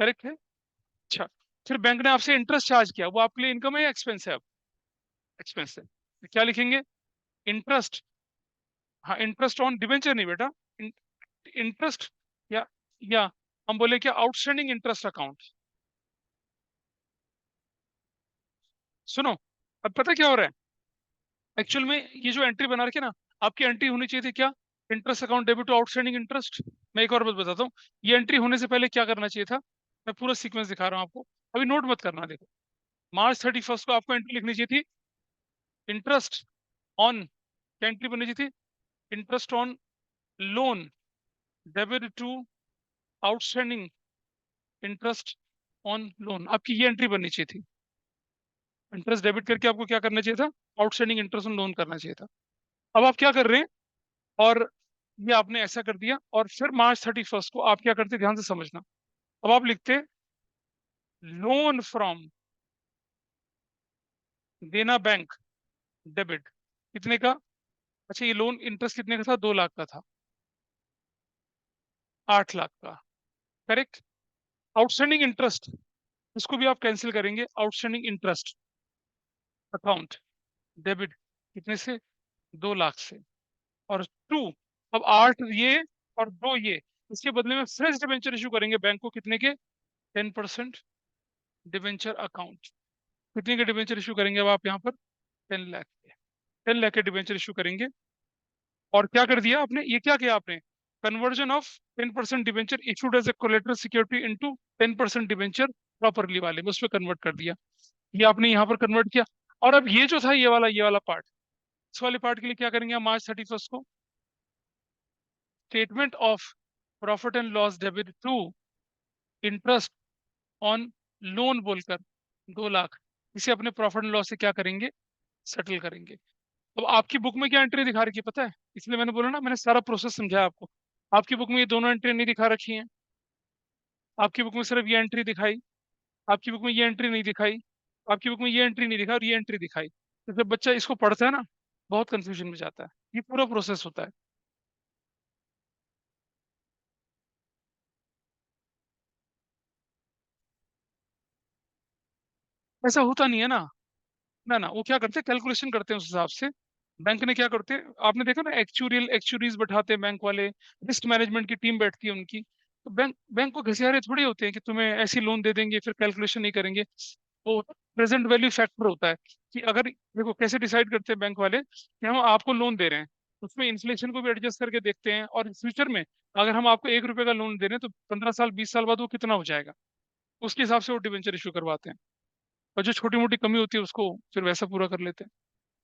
Correct है। अच्छा, फिर बैंक ने आपसे इंटरेस्ट चार्ज किया, वो आपके लिए इनकम है या एक्सपेंस है? अब एक्सपेंस है तो क्या लिखेंगे? इंटरेस्ट। हाँ, इंटरेस्ट ऑन डिबेंचर नहीं बेटा। इंटरेस्ट या हम बोले क्या, आउटस्टैंडिंग इंटरेस्ट अकाउंट। सुनो, अब पता क्या हो रहा है एक्चुअल में? ये जो एंट्री बना रखी है ना, आपकी एंट्री होनी चाहिए थी क्या? Interest account debit to outstanding interest. मैं एक और बात बताता हूँ, ये एंट्री होने से पहले क्या करना चाहिए था? मैं पूरा सीक्वेंस दिखा रहा हूँ आपको। अभी नोट मत करना, देखो। मार्च 31 को आपको एंट्री लिखनी चाहिए थी, इंटरेस्ट ऑन। क्या एंट्री बननी चाहिए थी? Interest on loan debit to outstanding interest on loan. आपकी ये एंट्री बननी चाहिए थी। इंटरेस्ट डेबिट करके आपको क्या करना चाहिए था? आउटस्टैंडिंग इंटरेस्ट ऑन लोन करना चाहिए था। अब आप क्या कर रहे हैं? और ये आपने ऐसा कर दिया, और फिर मार्च 31 को आप क्या करते, ध्यान से समझना। अब आप लिखते लोन फ्रॉम देना बैंक डेबिट, कितने का? अच्छा, ये लोन इंटरेस्ट कितने का था? 2 लाख का था। 8 लाख का। करेक्ट। आउटस्टैंडिंग इंटरेस्ट, इसको भी आप कैंसिल करेंगे। आउटस्टैंडिंग इंटरेस्ट अकाउंट डेबिट कितने से? 2 लाख से। और टू, अब 8 ये और 2 ये, इसके बदले में फ्रेश डिबेंचर इशू करेंगे बैंक को, कितने के? 10% डिबेंचर अकाउंट। कितने के डिबेंचर इशू करेंगे अब आप यहाँ पर? 10 लाख के। 10 लाख के डिबेंचर इशू करेंगे। और क्या कर दिया आपने? ये क्या किया आपने? Conversion of 10% debenture issued as a collateral security into 10% debenture properly वाले में, उसमें कन्वर्ट कर दिया। ये आपने यहाँ पर कन्वर्ट किया। और अब ये जो था, ये वाला पार्ट, इस वाले पार्ट के लिए क्या करेंगे हम March 31 को? Statement of profit and loss debit to interest on loan बोलकर 2 लाख, इसे अपने प्रॉफिट एंड लॉस से क्या करेंगे? सेटल करेंगे। अब आपकी बुक में क्या एंट्री दिखा रखी है पता है? इसलिए मैंने बोला ना, मैंने सारा प्रोसेस समझाया आपको। आपकी बुक में ये दोनों एंट्री नहीं दिखा रखी हैं। आपकी बुक में सिर्फ ये एंट्री दिखाई, आपकी बुक में ये एंट्री नहीं दिखाई, आपकी बुक में ये एंट्री नहीं दिखा और ये एंट्री दिखाई। तो जब बच्चा इसको पढ़ता है ना, बहुत कंफ्यूजन में जाता है। ये पूरा प्रोसेस होता है। ऐसा होता नहीं है ना। ना ना, वो क्या करते हैं, कैलकुलेशन करते हैं उस हिसाब से। बैंक ने क्या करते हैं, आपने देखा ना, एक्चुरीज बैठाते हैं बैंक वाले, रिस्क मैनेजमेंट की टीम बैठती है उनकी। तो बैंक बैंक को घसियारे थोड़ी होते हैं कि तुम्हें ऐसी लोन दे देंगे फिर कैलकुलेशन नहीं करेंगे। वो प्रेजेंट वैल्यू फैक्टर होता है कि अगर, देखो कैसे डिसाइड करते हैं बैंक वाले कि हम आपको लोन दे रहे हैं, उसमें इन्फ्लेशन को भी एडजस्ट करके देखते हैं, और फ्यूचर में अगर हम आपको 1 रुपए का लोन दे रहे हैं तो 15 साल 20 साल बाद वो कितना हो जाएगा, उसके हिसाब से वो डिवेंचर इशू करवाते हैं। और जो छोटी मोटी कमी होती है उसको फिर वैसा पूरा कर लेते हैं।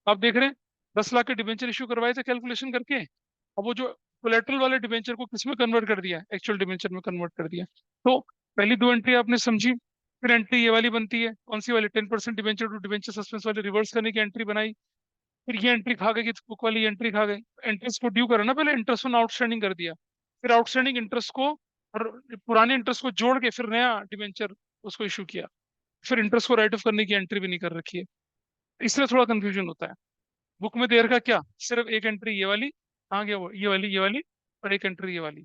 आप देख रहे हैं, 10 लाख के डिबेंचर इशू करवाए थे कैलकुलेशन करके, अब वो जो कोलेटरल वाले डिबेंचर को किस में कन्वर्ट कर दिया, एक्चुअल डिबेंचर में कन्वर्ट कर दिया। तो पहली दो एंट्री आपने समझी, फिर एंट्री ये वाली बनती है, कौन सी वाली, 10% डिबेंचर टू डिबेंचर सस्पेंस वाली रिवर्स करने की एंट्री बनाई। फिर ये एंट्री खा गई कि बुक वाली एंट्री खा गई। इंटरेस्ट को ड्यू करा ना, पहले इंटरेस्ट ऑन आउटस्टैंडिंग कर दिया, फिर आउटस्टैंडिंग इंटरेस्ट को और पुराने इंटरेस्ट को जोड़ के फिर नया डिबेंचर उसको इशू किया। फिर इंटरेस्ट को राइट ऑफ करने की एंट्री भी नहीं कर रखी है। इसलिए थोड़ा कंफ्यूजन होता है। बुक में देर का क्या, सिर्फ एक एंट्री ये वाली, कहाँ गया वो, ये वाली और एक एंट्री ये वाली।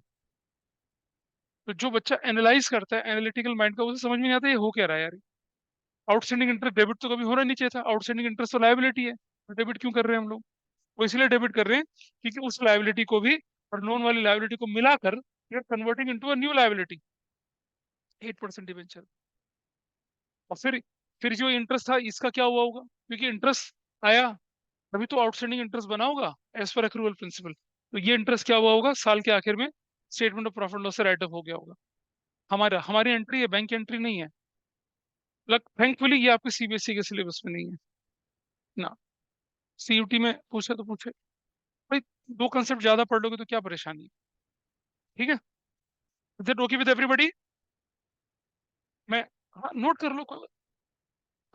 तो जो बच्चा एनालाइज करता है, एनालिटिकल माइंड का, उसे समझ में नहीं आता ये हो क्या रहा है यार। आउटस्टैंडिंग इंटरेस्ट डेबिट तो कभी होना नहीं चाहिए था, आउटस्टैंडिंग इंटरेस्ट तो लायबिलिटी है, तो डेबिट क्यों कर रहे हैं हम लोग? वो इसलिए डेबिट कर रहे हैं क्योंकि उस लायबिलिटी को भी और लोन वाली लायबिलिटी को मिलाकर you're converting into a new liability, 8% debenture. और फिर जो इंटरेस्ट था इसका क्या हुआ होगा, क्योंकि इंटरेस्ट आया तभी तो आउटस्टैंडिंग इंटरेस्ट बना होगा एज पर एक्रूवल प्रिंसिपल। तो ये इंटरेस्ट क्या हुआ होगा, साल के आखिर में स्टेटमेंट ऑफ प्रॉफिट लॉस से राइट ऑफ हो गया होगा। हमारी एंट्री है, बैंक की एंट्री नहीं है। लग थैंकफुली ये आपके सीबीएसई के सिलेबस में नहीं है ना। सीयूटी में पूछे तो पूछे भाई, दो कंसेप्ट ज्यादा पढ़ लोगे तो क्या परेशानी है। ठीक है, is that okay with everybody? मैं, हाँ नोट कर लो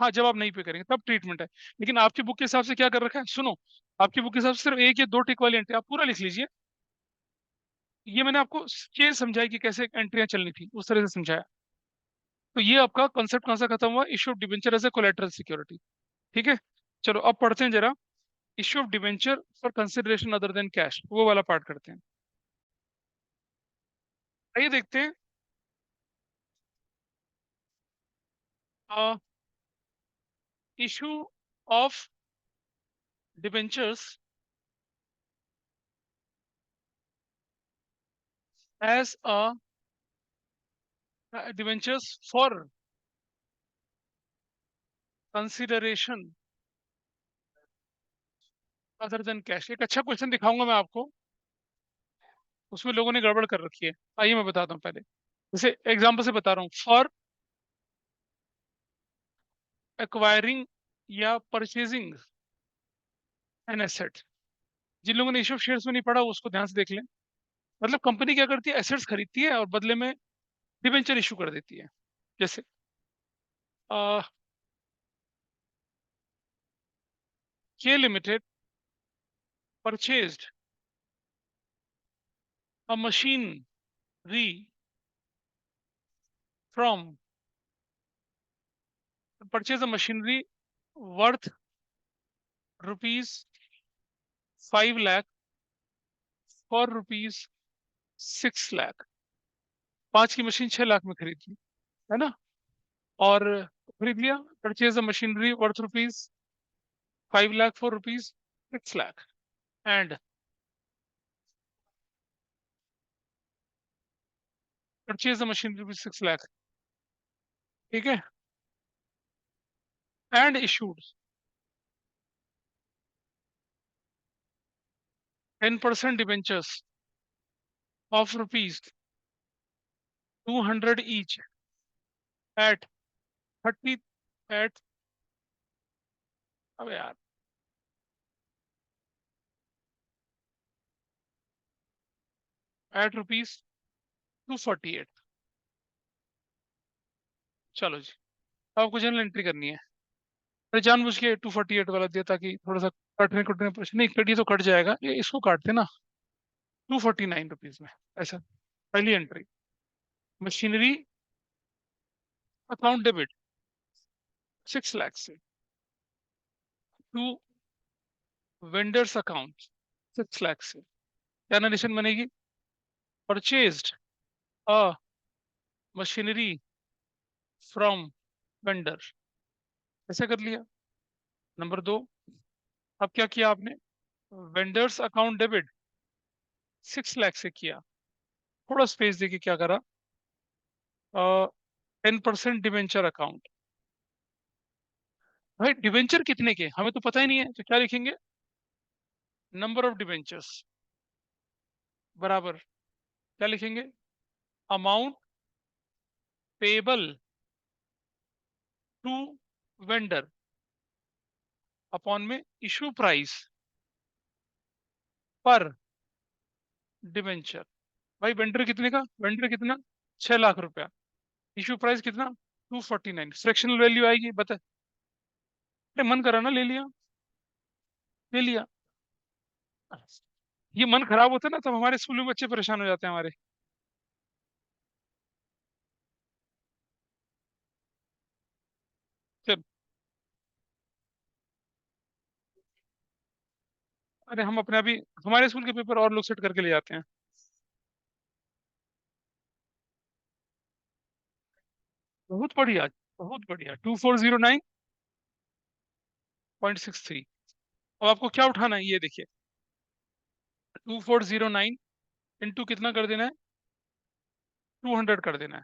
हाँ, जब आप नहीं पे करेंगे तब ट्रीटमेंट है। लेकिन आपकी बुक के हिसाब से क्या कर रखा है सुनो, आपकी बुक के हिसाब से सिर्फ एक या दो टिक वाली एंट्री आप पूरा लिख लीजिए। ये मैंने आपको चेंज समझाई कि कैसे एंट्रियां चलनी थी, उस तरह से समझाया। तो ये आपका कॉन्सेप्ट कहाँ से खत्म हुआ, issue of debenture as a collateral security. ठीक है, चलो अब पढ़ते हैं जरा, issue of debenture for consideration other than cash, वो वाला पार्ट करते हैं। आइए देखते हैं, issue of debentures as a debentures for consideration other than cash. एक अच्छा क्वेश्चन दिखाऊंगा मैं आपको, उसमें लोगों ने गड़बड़ कर रखी है। आइए मैं बताता हूँ पहले, जैसे एग्जाम्पल से बता रहा हूँ, फॉर एक्वायरिंग या परचेजिंग एन एसेट। जिन लोगों ने इशू ऑफ शेयर्स में नहीं पढ़ा वो उसको ध्यान से देख लें। मतलब कंपनी क्या करती है, एसेट्स खरीदती है और बदले में डिबेंचर इशू कर देती है। जैसे के limited purchased a machinery from, purchase a machinery worth rupees 5 lakh for rupees 6 lakh. 5 की मशीन 6 लाख में खरीद ली, है ना, और खरीद लिया, purchase a machinery worth rupees 5 lakh for rupees 6 lakh, and purchase the machinery rupees 6 lakh. ठीक है, and issued 10% debentures of rupees 200 each at 30, at, अब यार एट ₹248। चलो जी, आपको जनरल एंट्री करनी है। अरे जानबूझ के 248 वाला दिया ताकि थोड़ा सा कटने कटने पर नहीं, कटिए तो कट जाएगा, ये इसको काटते ना ₹249 में। ऐसा पहली entry, machinery account debit 6 lakh से, टू वेंडर्स अकाउंट 6 लाख से, क्या नरेशन बनेगी? Purchased a machinery from vendor, ऐसा कर लिया। नंबर 2, अब क्या किया आपने? वेंडर्स अकाउंट डेबिट 6 लाख से किया, थोड़ा स्पेस देके क्या करा? 10% डिवेंचर अकाउंट। भाई डिवेंचर कितने के हमें तो पता ही नहीं है, तो क्या लिखेंगे? नंबर ऑफ डिवेंचर्स बराबर क्या लिखेंगे? Amount payable to vendor upon में इशू प्राइस पर डिवेंचर। भाई वेंडर कितने का? वेंडर कितना? 6 लाख रुपया। इशू प्राइस कितना? 249। फ्रैक्शनल वैल्यू आएगी, बता। अरे मन करा ना, ले लिया, ले लिया। ये मन खराब होता है ना, तब हमारे स्कूल में बच्चे परेशान हो जाते हैं हमारे। चल, अरे हम अपने अभी हमारे स्कूल के पेपर और लोग सेट करके ले जाते हैं। बहुत बढ़िया, बहुत बढ़िया। 2409.63। अब आपको क्या उठाना है, ये देखिए। 2409 इंटू कितना कर देना है? 200 कर देना है।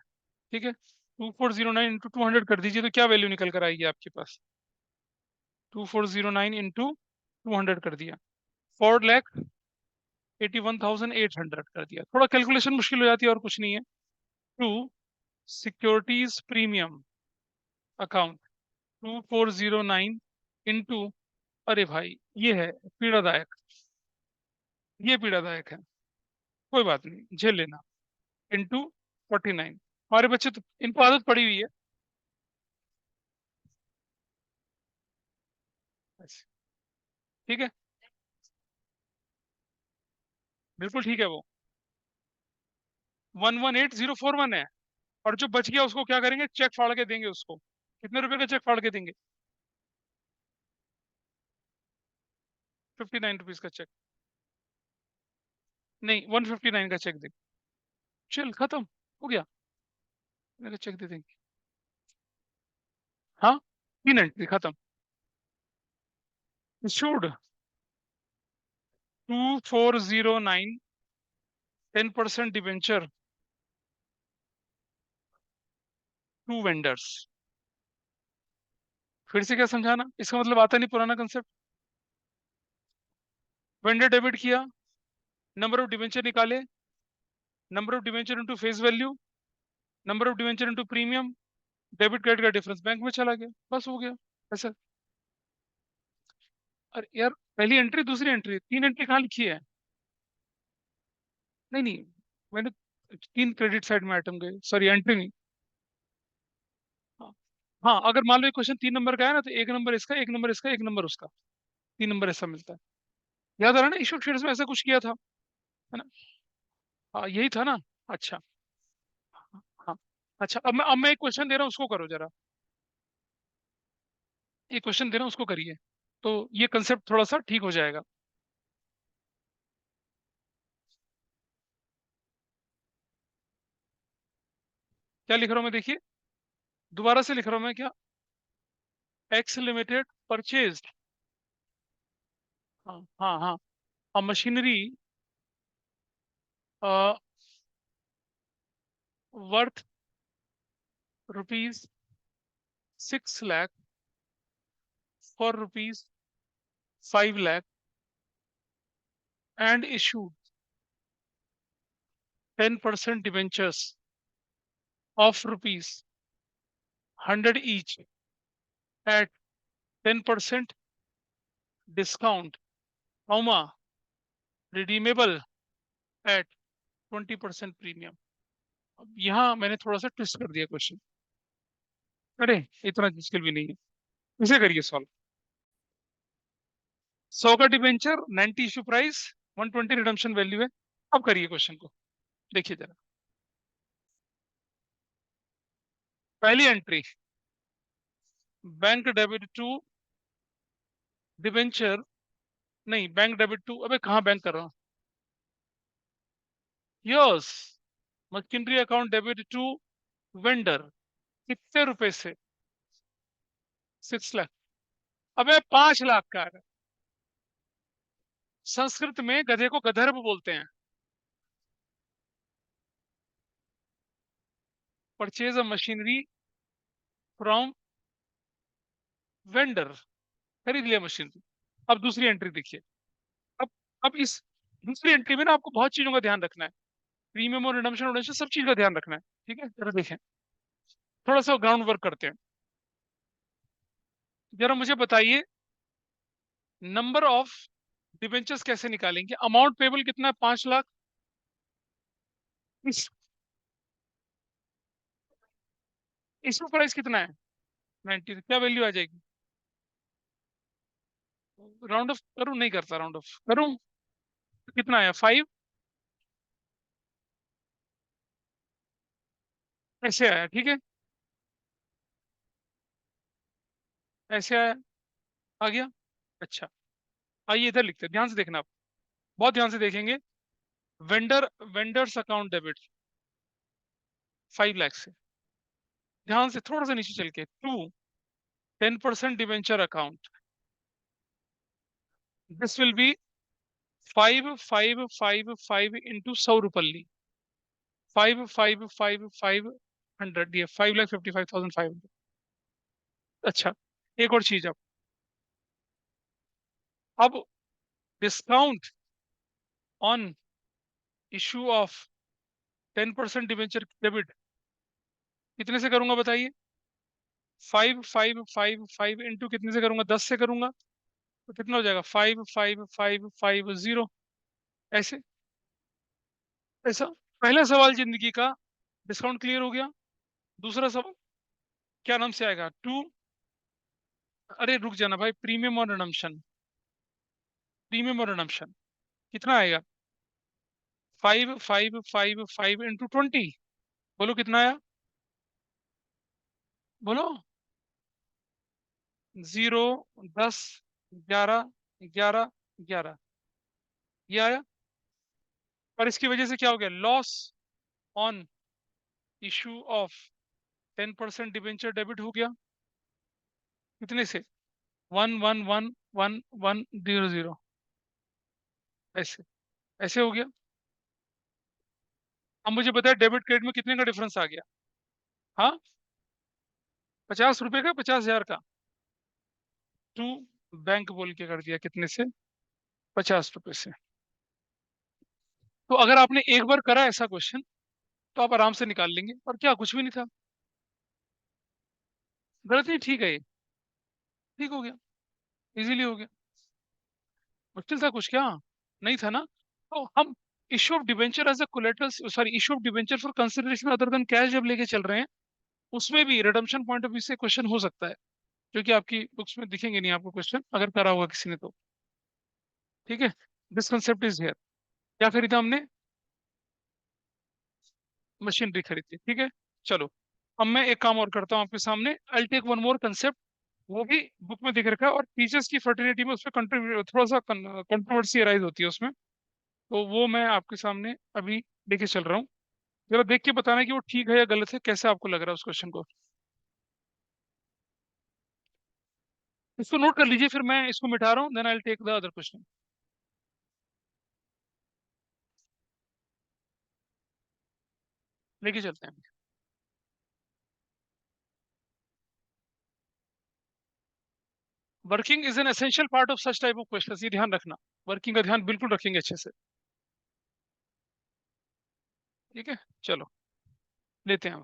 ठीक है, 2409 इंटू 200 कर दीजिए, तो क्या वैल्यू निकल कर आएगी आपके पास? 2409 इंटू 200 कर दिया, 4,81,800 कर दिया। थोड़ा कैलकुलेशन मुश्किल हो जाती है और कुछ नहीं है। To securities premium account 2409 into, अरे भाई ये है पीड़ादायक, ये पीड़ादायक है, कोई बात नहीं झेल लेना। इंटू 49। हमारे बच्चे तो इनको आदत पड़ी हुई है। अच्छा, ठीक है, बिल्कुल ठीक है। वो 118041 है। और जो बच गया उसको क्या करेंगे? चेक फाड़ के देंगे उसको। कितने रुपए का चेक फाड़ के देंगे? 59 रुपीज का चेक। नहीं, 159 का चेक देंगे। चल खत्म, हो गया, मेरा चेक दे देंगे। हाँ, 3 एंट्री खत्म। Issued 2409, 10% debenture to vendors. फिर से क्या समझाना, इसका मतलब आता नहीं पुराना कंसेप्ट। वेंडर डेबिट किया, नंबर ऑफ डिवेंचर निकाले, number of debenture into face value, number of debenture into premium, debit credit का डिफरेंस बैंक में चला गया, बस हो गया। ऐसा। अरे यार, पहली एंट्री दूसरी एंट्री, 3 एंट्री कहाँ लिखी है? नहीं नहीं, मैंने 3 क्रेडिट साइड में आइटम गए, सॉरी एंट्री नहीं। हाँ, हाँ, अगर मान लो क्वेश्चन 3 नंबर का है ना, तो 1 नंबर इसका, 1 नंबर इसका, 1 नंबर उसका, 3 नंबर ऐसा मिलता है। याद आ रहा है ना, इशू शेयर्स में ऐसा कुछ किया था, है ना? हाँ यही था ना। अच्छा, हाँ। अच्छा, अब मैं एक क्वेश्चन दे रहा हूँ, उसको करो जरा। एक क्वेश्चन दे रहा हूँ, उसको करिए, तो ये कंसेप्ट थोड़ा सा ठीक हो जाएगा। क्या लिख रहा हूँ मैं, देखिए, दोबारा से लिख रहा हूँ मैं, क्या? एक्स लिमिटेड परचेज, हाँ हाँ हाँ, machinery worth ₹6 lakh for ₹5 lakh and issue 10% debentures of ₹100 each eight 10% discount, comma, redeemable at 20% premium. अब यहाँ मैंने थोड़ा सा ट्विस्ट कर दिया क्वेश्चन। अरे, इतना मुश्किल भी नहीं है। इसे करिए सॉल्व। 100 का debenture, 90 issue price, 120 redemption value है। अब करिए क्वेश्चन को, देखिए जरा। पहली entry, bank debit to debenture, नहीं बैंक डेबिट टू, अबे कहाँ बैंक कर रहा हूँ, yes, machinery account debit to vendor. कितने रुपए से? 6 लाख। अबे 5 लाख का है। संस्कृत में गधे को गधर्व बोलते हैं। Purchase a machinery from vendor, खरीद लिया मशीनरी। अब दूसरी एंट्री देखिए। अब अब इस दूसरी एंट्री में ना आपको बहुत चीजों का ध्यान रखना है। प्रीमियम और रिडम्पशन वोडम्पशन सब चीज का ध्यान रखना है। ठीक है, जरा देखें, थोड़ा सा ग्राउंड वर्क करते हैं। जरा मुझे बताइए, नंबर ऑफ डिबेंचर्स कैसे निकालेंगे? अमाउंट पेबल कितना है? 5 लाख। इस इशू प्राइस कितना है? 90। क्या वैल्यू आ जाएगी? राउंड ऑफ करूं? नहीं करता, राउंड ऑफ करूं? कितना आया? 5। ऐसे आया, ठीक है, ऐसे आया, आ गया। अच्छा, आइए इधर लिखते हैं, ध्यान से देखना आप, बहुत ध्यान से देखेंगे। Vendor, vendors account debit 5 lakh से। ध्यान से थोड़ा सा नीचे चल के, to 10% debenture account, this will be 5 5 5 5 into 100 रुपये। 5 5 5 5 ये 5,55,500। अच्छा, एक और चीज। अब discount on issue of 10% debenture debit कितने से करूंगा बताइए? 5 5 5 5 इंटू कितने से करूंगा? 10 से करूंगा, तो कितना हो जाएगा? 5 5 5 5 0। ऐसे, ऐसा। पहला सवाल जिंदगी का, डिस्काउंट क्लियर हो गया। दूसरा सवाल क्या नाम से आएगा? टू, अरे रुक जाना भाई, प्रीमियम और रिडम्पशन। प्रीमियम और रिडम्पशन कितना आएगा? 5 5 5 5 इंटू 20। बोलो कितना आया? बोलो। 0, 10, 11, 11, 11, ये आया। और इसकी वजह से क्या हो गया? Loss on issue of 10% debenture debit हो गया। कितने से? 1 1 1 1 1 0 0। ऐसे, ऐसे हो गया। अब मुझे बताया डेबिट क्रेडिट में कितने का डिफरेंस आ गया? हाँ, 50 रुपए का, 50,000 का। टू, बैंक बोल के कर दिया कितने से? 50 रुपए से। तो अगर आपने एक बार करा ऐसा क्वेश्चन, तो आप आराम से निकाल लेंगे। और क्या, कुछ भी नहीं था। गलत नहीं, ठीक है ये, ठीक हो गया, इजीली हो गया। मुश्किल था कुछ क्या? नहीं था ना। तो हम issue of debenture as a collateral, sorry, issue of debenture for consideration other than cash जब लेके चल रहे हैं, उसमें भी रिडम्पशन पॉइंट ऑफ व्यू से क्वेश्चन हो सकता है, जो कि आपकी बुक्स में दिखेंगे नहीं आपको क्वेश्चन, अगर करा होगा किसी ने तो। ठीक है, दिस कंसेप्ट इज हियर। क्या खरीदा हमने? मशीनरी खरीदी, ठीक है। चलो, अब मैं एक काम और करता हूँ आपके सामने। I take one more concept, वो भी बुक में दिख रखा है, और टीचर्स की फर्टिलिटी में उसमें थोड़ा सा कंट्रोवर्सी अराइज होती है उसमें। तो वो मैं आपके सामने अभी लेके चल रहा हूँ। जरा देख के बताना कि वो ठीक है या गलत है, कैसे आपको लग रहा है उस क्वेश्चन को। इसको नोट कर लीजिए, फिर मैं इसको मिटा रहा हूँ, then I take the other question. लेके चलते हैं। Working is an essential part of such type of question, ये ध्यान रखना। वर्किंग का ध्यान बिल्कुल रखेंगे अच्छे से। ठीक है, चलो लेते हैं।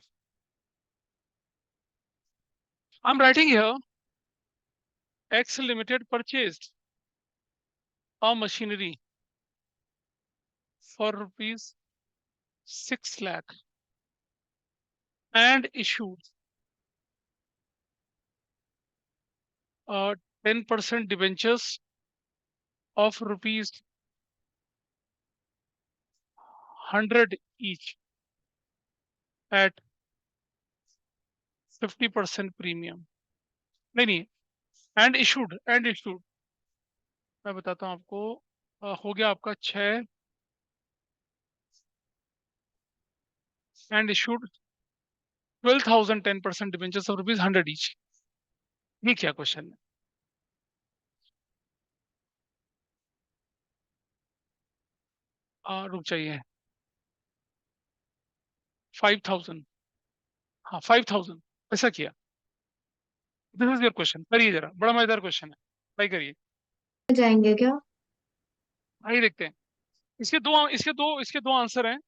I am writing here, x limited purchased a machinery for rupees 6 lakh and issued 10% debentures of rupees 100 each at 50% premium. नहीं नहीं, एंड इशूड मैं बताता हूँ आपको। हो गया आपका 6 and issued 12,000 10% debentures of rupees 100 each. ये क्या क्वेश्चन है? रुक जाइए। 5,000, हाँ 5,000 ऐसा किया। दिस इज योर क्वेश्चन, करिए जरा, बड़ा मजेदार क्वेश्चन है, ट्राई करिए। जाएंगे क्या? आइए देखते हैं। इसके दो आंसर हैं,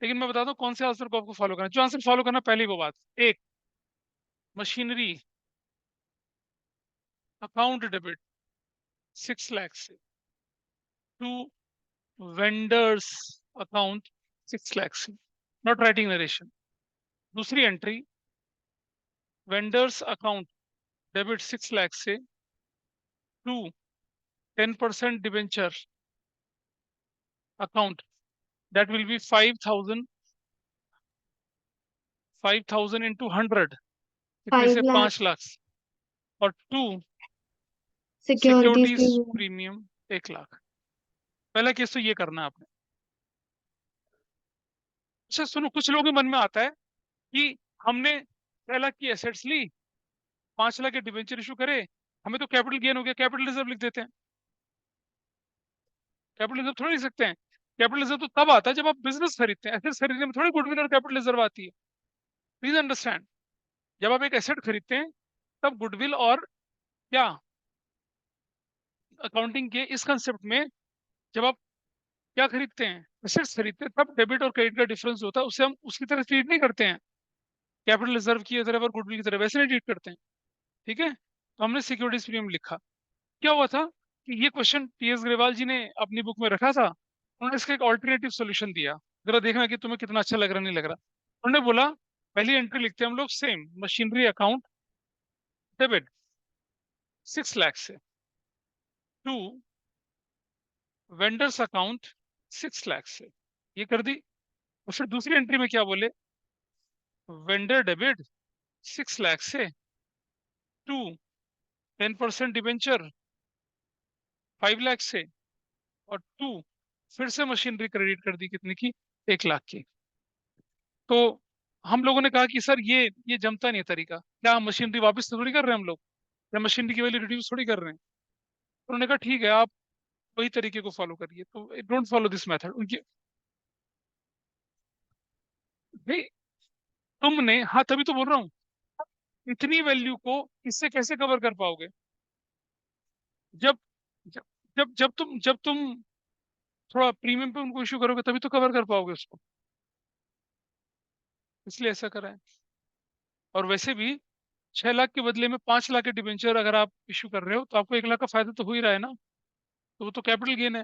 लेकिन मैं बताता हूँ कौन से आंसर को आपको फॉलो करना है। जो आंसर फॉलो करना, पहली वो बात, एक, मशीनरी अकाउंट डेबिट 6 लाख से। टू, वेंडर्स अकाउंट 6 लाख से। Not writing narration. दूसरी entry, vendors account debit 6 lakh से। To, 10% debenture account, that will be 5,000। 5,000 into 100 कितने से? 5 लाख 5 लाख। और to, securities securities premium. Premium 1 lakh. पहला केस तो ये करना है आपने। अच्छा सुनो, कुछ लोगों के मन में आता है कि हमने 6 लाख की एसेट्स ली, 5 लाख के डिबेंचर इशू करे, हमें तो कैपिटल गेन हो गया, कैपिटल रिजर्व लिख देते हैं। कैपिटल रिजर्व थोड़ी लिख सकते हैं। कैपिटल रिजर्व तो तब आता है जब आप बिजनेस खरीदते हैं। एसेट्स खरीदने में थोड़ी गुडविल और कैपिटल रिजर्व आती है। प्लीज अंडरस्टैंड, जब आप एक एसेट खरीदते हैं तब गुडविल और क्या, अकाउंटिंग के इस कंसेप्ट में, जब आप क्या खरीदते हैं, एसेट्स खरीदते हैं, तब डेबिट और क्रेडिट का डिफरेंस होता है, उसे हम उसकी तरह ट्रीट नहीं करते हैं, कैपिटल रिजर्व की तरह और गुडविल की तरह वैसे नहीं ट्रीट करते हैं। ठीक है, तो हमने सिक्योरिटीज प्रीमियम लिखा। क्या हुआ था कि ये क्वेश्चन टीएस ग्रेवाल जी ने अपनी बुक में रखा था। उन्होंने इसका एक ऑल्टरनेटिव सोल्यूशन दिया, जरा देखना कि तुम्हें कितना अच्छा लग रहा नहीं लग रहा। उन्होंने बोला पहली एंट्री लिखते हैं हम लोग same, machinery account debit 6 lakh से। टू, वेंडर्स अकाउंट 6 लाख से। ये कर दी। और फिर दूसरी एंट्री में क्या बोले? वेंडर डेबिट 6 लाख से। टू, 10% डिबेंचर 5 लाख से। और टू, फिर से मशीनरी क्रेडिट कर दी, कितने की? 1 लाख की। तो हम लोगों ने कहा कि सर ये जमता नहीं है तरीका, क्या हम मशीनरी वापस थोड़ी कर रहे हैं हम लोग, या मशीनरी की वैल्यू रिड्यूस थोड़ी कर रहे हैं। उन्होंने कहा ठीक है, आप वही तरीके को फॉलो करिए, तो डोंट फॉलो दिस मेथड उनकी। भाई तुमने, हाँ तभी तो बोल रहा हूँ, इतनी वैल्यू को इससे कैसे कवर कर पाओगे? जब जब जब तुम थोड़ा प्रीमियम पे उनको इशू करोगे तभी तो कवर कर पाओगे उसको। इसलिए ऐसा करा है। और वैसे भी 6 लाख के बदले में 5 लाख के डिबेंचर अगर आप इशू कर रहे हो, तो आपको 1 लाख का फायदा तो हो ही रहा है ना। तो वो तो कैपिटल गेन है।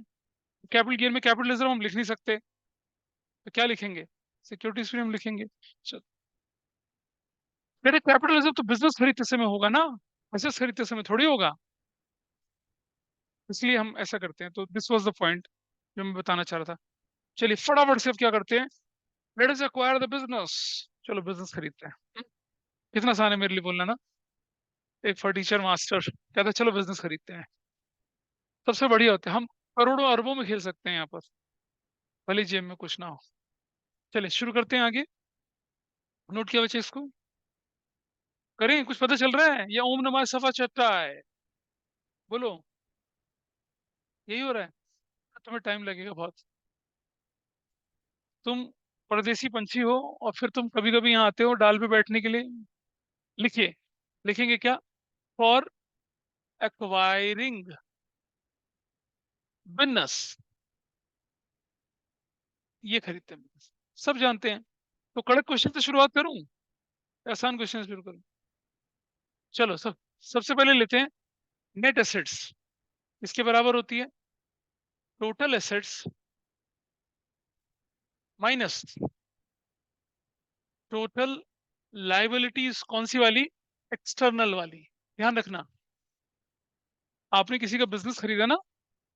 कैपिटल गेन में कैपिटल रिजर्व हम लिख नहीं सकते, तो क्या लिखेंगे? सिक्योरिटीज प्रीमियम लिखेंगे। चल, मेरे कैपिटल रिजर्व तो बिजनेस खरीदते समय होगा ना, एसेट्स खरीदते समय थोड़ी होगा। इसलिए हम ऐसा करते हैं। तो दिस वाज द पॉइंट जो मैं बताना चाह रहा था। चलिए फटाफट से अब क्या करते हैं, let us acquire the business. चलो बिजनेस खरीदते हैं। कितना आसान है मेरे लिए बोलना ना, एक फर्नीचर मास्टर कहता है चलो बिजनेस खरीदते हैं। सबसे बढ़िया होते हैं हम, करोड़ों अरबों में खेल सकते हैं यहाँ पर, भले जेब में कुछ ना हो। चलिए शुरू करते हैं आगे। नोट किया बच्चे इसको? करें, कुछ पता चल रहा है या ओम नमः सफा चट्टा है? बोलो, यही हो रहा है? तुम्हें टाइम लगेगा बहुत। तुम परदेसी पंछी हो, और फिर तुम कभी कभी यहाँ आते हो डाल पे बैठने के लिए। लिखिए, लिखेंगे क्या? फॉर एक्वायरिंग बिजनेस, ये खरीदते हैं। सब जानते हैं। तो कड़क क्वेश्चन से शुरुआत करूं, आसान क्वेश्चन से शुरू करूं? चलो सबसे पहले लेते हैं नेट एसेट्स। इसके बराबर होती है total assets minus total liabilities, कौन सी वाली? एक्सटर्नल वाली। ध्यान रखना, आपने किसी का बिजनेस खरीदा ना,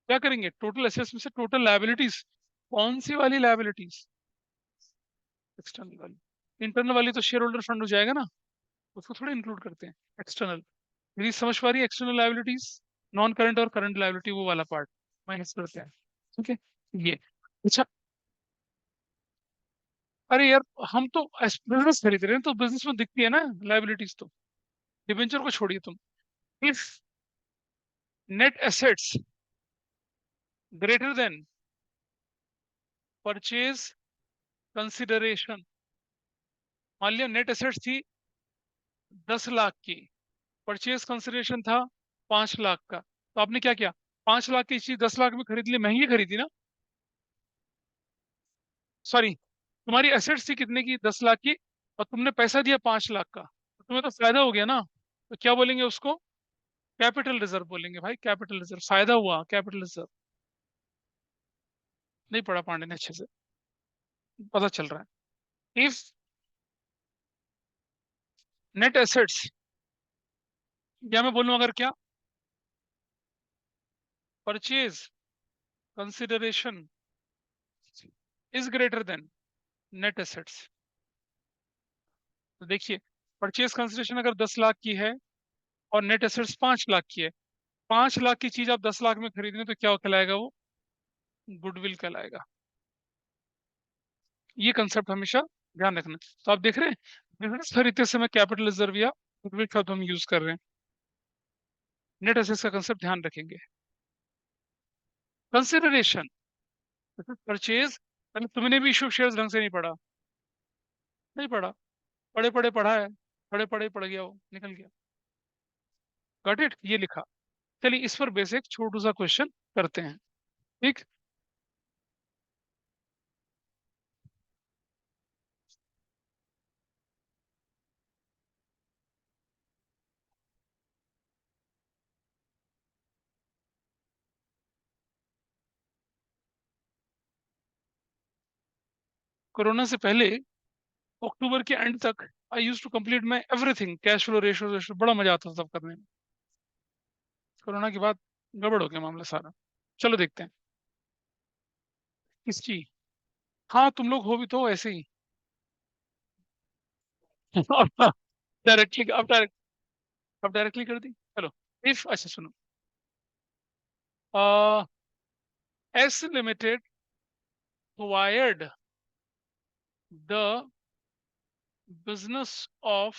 क्या करेंगे? टोटल एसेट्स में से टोटल लाइबिलिटीज, कौन सी वाली लाइबिलिटीज? एक्सटर्नल वाली। इंटरनल वाली तो शेयर होल्डर फंड हो जाएगा ना, उसको थोड़ा इंक्लूड करते हैं। एक्सटर्नल, मेरी समझ पा रही है? एक्सटर्नल लाइबिलिटीज, नॉन करंट और करंट लाइबिलिटी, वो वाला पार्ट माइनस करते हैं। ठीक है, ये। अच्छा, अरे यार, हम तो बिजनेस खरीद रहे हैं, तो बिजनेस में दिखती है ना लाइबिलिटीज तो। डिबेंचर को छोड़िए तुम। If net assets greater than purchase consideration, मान लिया नेट एसेट्स थी 10 लाख की, परचेज कंसिडरेशन था 5 लाख का, तो आपने क्या किया? 5 लाख की चीज 10 लाख में खरीद ली, महंगी खरीदी ना। सॉरी, तुम्हारी एसेट्स थी कितने की? 10 लाख की, और तुमने पैसा दिया 5 लाख का, तो तुम्हें तो फायदा हो गया ना। तो क्या बोलेंगे उसको? कैपिटल रिजर्व बोलेंगे भाई, कैपिटल रिजर्व, फायदा हुआ, कैपिटल रिजर्व। नहीं पढ़ा पांडे ने अच्छे से, पता चल रहा है। इफ नेट एसेट्स, या मैं बोलूं अगर क्या, purchase consideration is greater than net assets, तो देखिए, परचेज कंसिडरेशन अगर 10 लाख की है और नेट एसेट्स 5 लाख की है, 5 लाख की चीज आप 10 लाख में खरीद रहे हैं, तो क्या कहलाएगा वो? गुडविल कहलाएगा। ये कंसेप्ट हमेशा ध्यान रखना। तो आप देख रहे हैं, बिजनेस खरीदते समय कैपिटल रिजर्व या गुडविल का तो हम यूज कर रहे हैं। नेट एसेट्स का कंसेप्ट ध्यान रखेंगे। कंसिडरेशन, परचेज, पहले तुमने भी इशू शेयर्स ढंग से नहीं पढ़ा, नहीं पढ़ा, पढ़े पढ़े पढ़ा है, पढ़े पढ़े पढ़ गया, वो निकल गया। गॉट इट, ये लिखा। चलिए इस पर बेसिक छोटू सा क्वेश्चन करते हैं। ठीक, कोरोना से पहले अक्टूबर के एंड तक I use to complete my everything, cash flow ratio, बड़ा मजा आता था तब करने में। कोरोना के बाद गड़बड़ हो गया मामला सारा। चलो देखते हैं किसकी। हाँ, तुम लोग हो भी तो ऐसे ही। डायरेक्टली, अब डायरेक्टली कर दी। चलो, इफ, अच्छा सुनो, S limited acquired the business of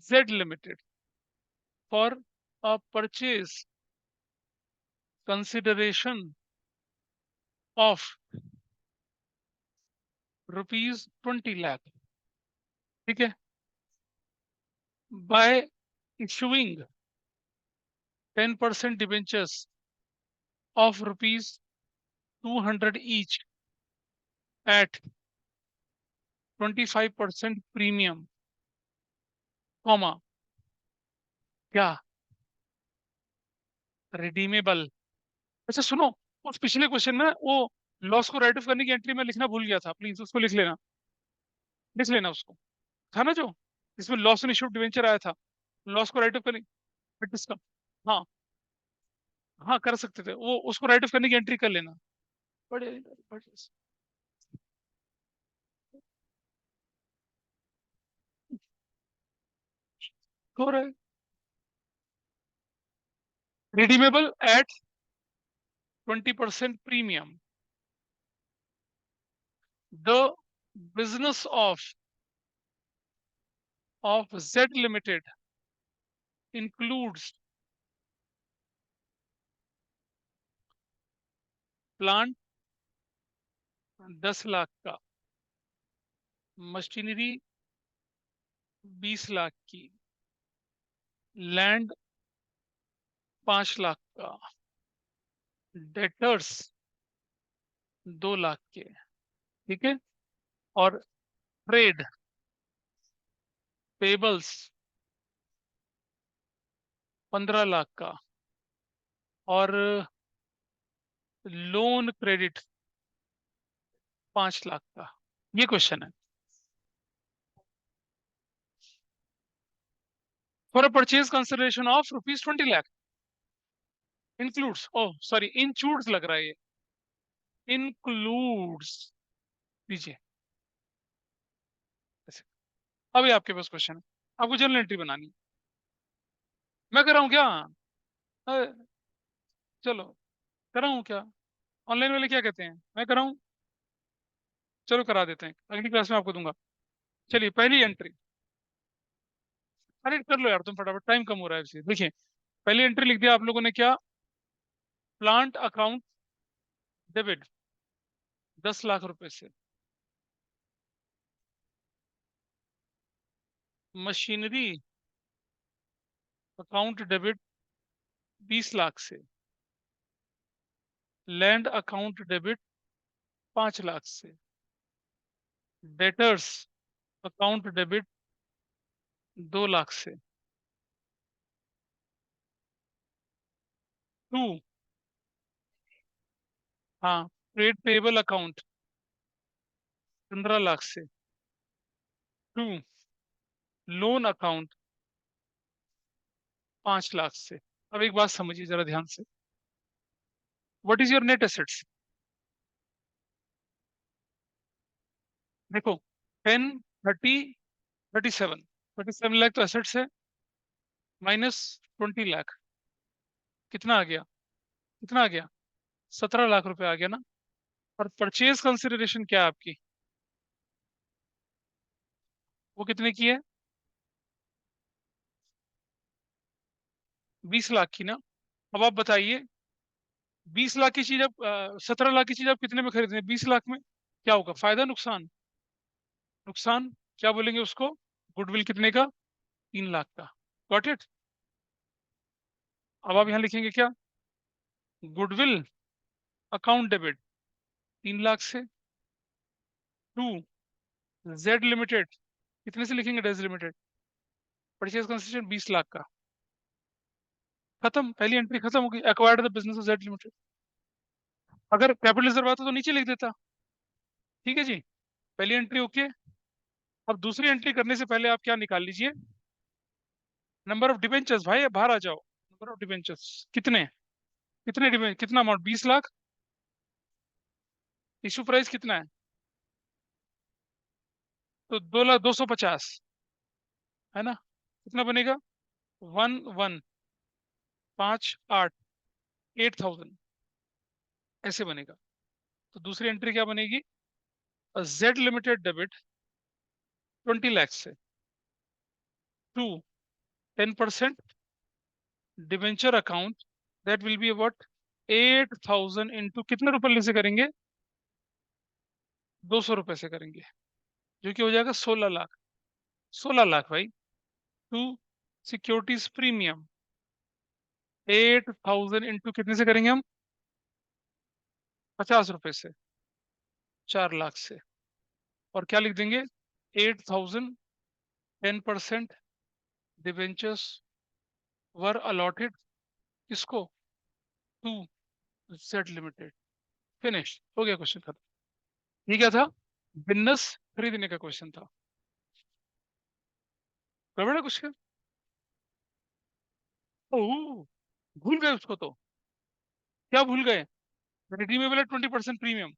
Z Limited for a purchase consideration of ₹20 lakh, ठीक है, by issuing 10% debentures of ₹200 each at 25% premium, comma, क्या? रिडीमेबल। अच्छा सुनो, उस पिछले क्वेश्चन में वो लॉस को राइट ऑफ करने की एंट्री में लिखना भूल गया था, प्लीज उसको लिख लेना, लिख लेना उसको। था ना जो, इसमें लॉस एंड इश्यूड डिवेंचर आया था, लॉस को राइट ऑफ करने, डिस्का, हाँ, हाँ कर सकते थे वो, उसको राइट ऑफ करने की एंट्री कर लेना। बड़े बड़े हो रहा है। Redeemable eight 20% premium, the business of Z limited includes plant 10 lakh का, मशीनरी 20 लाख की, लैंड 5 लाख का, डेटर्स 2 लाख के, ठीक है, और ट्रेड पेबल्स 15 लाख का, और लोन क्रेडिट 5 लाख का, ये क्वेश्चन है। For a purchase consideration of ₹20 lakh includes, oh sorry, includes लग रहा है ये, इंक्लूड्स दीजिए ऐसे। अभी आपके पास क्वेश्चन है, आपको जर्नल एंट्री बनानी है। मैं कर रहा हूँ क्या? चलो, कर रहा हूँ क्या? ऑनलाइन वाले क्या कहते हैं, मैं कर रहा हूँ? चलो करा देते हैं, अगली क्लास में आपको दूंगा। चलिए पहली एंट्री, अरे कर लो यार तुम फटाफट, टाइम कम हो रहा है इसलिए। देखिए पहली एंट्री लिख दिया आप लोगों ने, क्या? प्लांट अकाउंट डेबिट 10 लाख रुपए से, मशीनरी अकाउंट डेबिट 20 लाख से, लैंड अकाउंट डेबिट 5 लाख से, डेटर्स अकाउंट डेबिट 2 लाख से, टू, हाँ, ट्रेड पेबल अकाउंट 15 लाख से, टू, लोन अकाउंट 5 लाख से। अब एक बात समझिए जरा ध्यान से, what is your net assets? देखो 10, 30, 37 लाख तो एसेट्स है, माइनस 20 लाख, कितना आ गया? कितना आ गया? 17 लाख रुपए आ गया ना। और परचेज कंसिडरेशन क्या है आपकी, वो कितने की है? 20 लाख की ना। अब आप बताइए, 20 लाख की चीज आप 17 लाख की चीज आप कितने में खरीद रहे हैं? 20 लाख में क्या होगा, फायदा नुकसान? नुकसान। क्या बोलेंगे उसको? गुडविल कितने का? 3 लाख का। Got it? अब आप यहाँ लिखेंगे क्या? गुडविल अकाउंट डेबिट 3 लाख से, टू, जेड लिमिटेड, कितने से लिखेंगे? Days limited, purchase consideration 20 lakh का। खत्म, पहली एंट्री खत्म होगी, acquired the business of Z limited. अगर कैपिटल रिजर्व आता तो नीचे लिख देता। ठीक है जी, पहली एंट्री ओके। अब दूसरी एंट्री करने से पहले आप क्या निकाल लीजिए, नंबर ऑफ डिबेंचर्स। भाई अब बाहर आ जाओ, नंबर ऑफ डिबेंचर्स कितने, कितने डिबेंचर, कितना अमाउंट? 20 लाख। इशू प्राइस कितना है? तो 2,250 है ना। कितना बनेगा? 1158, 8,000 ऐसे बनेगा। तो दूसरी एंट्री क्या बनेगी? जेड लिमिटेड डेबिट 20 लाख से, to, 10% debenture account, that will be about 8,000 into कितने रुपए से करेंगे? 200 रुपए से करेंगे, जो कि हो जाएगा 16 लाख। 16 लाख भाई। टू, सिक्योरिटीज प्रीमियम 8,000 इंटू कितने से करेंगे हम? 50 रुपए से, 4 लाख से। और क्या लिख देंगे? 8,000, 10% डिवेंचर्स वर अलॉटेड किसको? To, Z limited. फिनिश हो गया, क्वेश्चन खत्म। ये क्या था? बिजनेस खरीदने का क्वेश्चन था। गड़बड़ है कुछ क्या? ओह, भूल गए उसको तो। क्या भूल गए? रिडीमेबल है 20% प्रीमियम,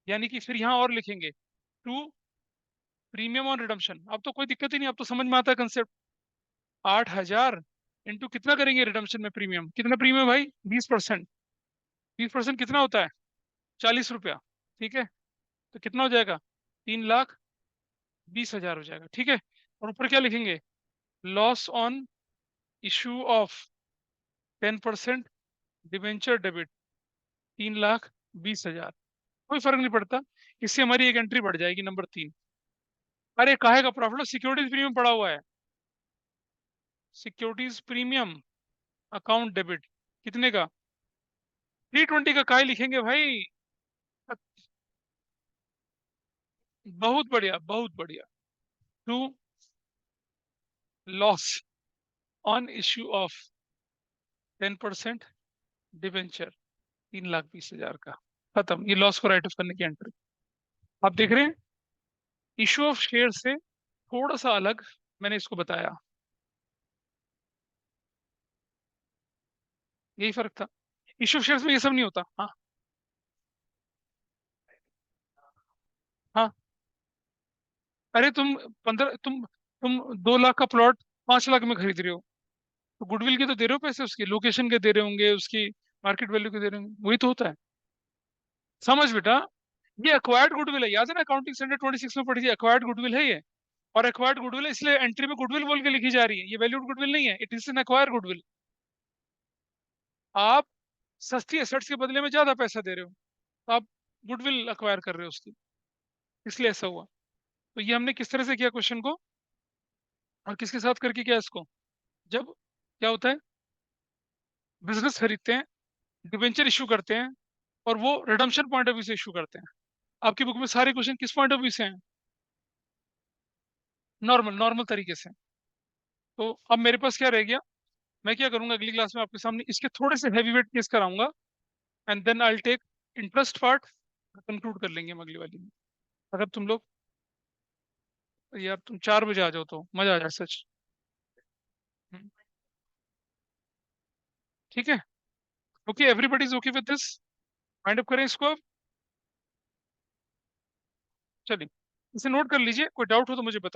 यानी कि फिर यहाँ और लिखेंगे, टू, प्रीमियम ऑन रिडम्पशन। अब तो कोई दिक्कत ही नहीं, अब तो समझ में आता है कंसेप्ट। 8,000 इंटू कितना करेंगे रिडम्पशन में प्रीमियम? कितना प्रीमियम भाई? 20%। 20% कितना होता है? 40 रुपया। ठीक है, तो कितना हो जाएगा? 3,20,000 हो जाएगा। ठीक है, और ऊपर क्या लिखेंगे? Loss on issue of 10% debenture debit 3,20,000। कोई फर्क नहीं पड़ता, इससे हमारी एक एंट्री बढ़ जाएगी, नंबर 3। अरे काहे का प्रॉफिट? सिक्योरिटीज प्रीमियम पड़ा हुआ है, सिक्योरिटीज प्रीमियम अकाउंट डेबिट कितने का? 320 का। काहे लिखेंगे भाई? बहुत बढ़िया, बहुत बढ़िया। To, loss on issue of 10% debenture 3,20,000 का। खत्म, ये लॉस को राइट ऑफ करने की एंट्री। आप देख रहे हैं, इशू ऑफ शेयर से थोड़ा सा अलग मैंने इसको बताया, यही फर्क था। इशू ऑफ शेयर्स में ये सब नहीं होता। हाँ। हाँ। अरे तुम 2 लाख का प्लॉट 5 लाख में खरीद रहे हो, तो गुडविल की तो दे रहे हो पैसे, उसकी लोकेशन के दे रहे होंगे, उसकी मार्केट वैल्यू के दे रहे होंगे, वही तो होता है। समझ बेटा, ये एक्वायर्ड गुडविल है, याद है ना, अकाउंटिंग स्टैंडर्ड 26 में पढ़ी थी, एक्वायर्ड गुडविल है ये। और एक्वायर्ड गुडविल इसलिए एंट्री में गुडविल बोल के लिखी जा रही है, ये वैल्यूड गुडविल नहीं है, it is an acquired goodwill. आप सस्ती एसेट्स के बदले में ज्यादा पैसा दे रहे हो, तो आप गुडविल एक्वायर कर रहे हो उसकी, इसलिए ऐसा हुआ। तो ये हमने किस तरह से किया क्वेश्चन को, और किसके साथ करके किया इसको, जब क्या होता है, बिजनेस खरीदते हैं, डिबेंचर इशू करते हैं, और वो रिडम्पशन पॉइंट ऑफ व्यू से इशू करते हैं। आपकी बुक में सारे क्वेश्चन किस पॉइंट ऑफ व्यू से हैं, नॉर्मल नॉर्मल तरीके से। तो अब मेरे पास क्या रह गया, मैं क्या करूंगा, अगली क्लास में आपके सामने इसके थोड़े से हैवी वेट केस कराऊंगा, and then I will take interest part, conclude कर लेंगे हम अगली वाली में। अगर तुम लोग, यार तुम 4 बजे आ जाओ तो मजा आ जाए सच। हम्म, ठीक है। Okay, everybody is okay with this, mind up करें इसको अब। चलिए, इसे नोट कर लीजिए, कोई डाउट हो तो मुझे बताइए।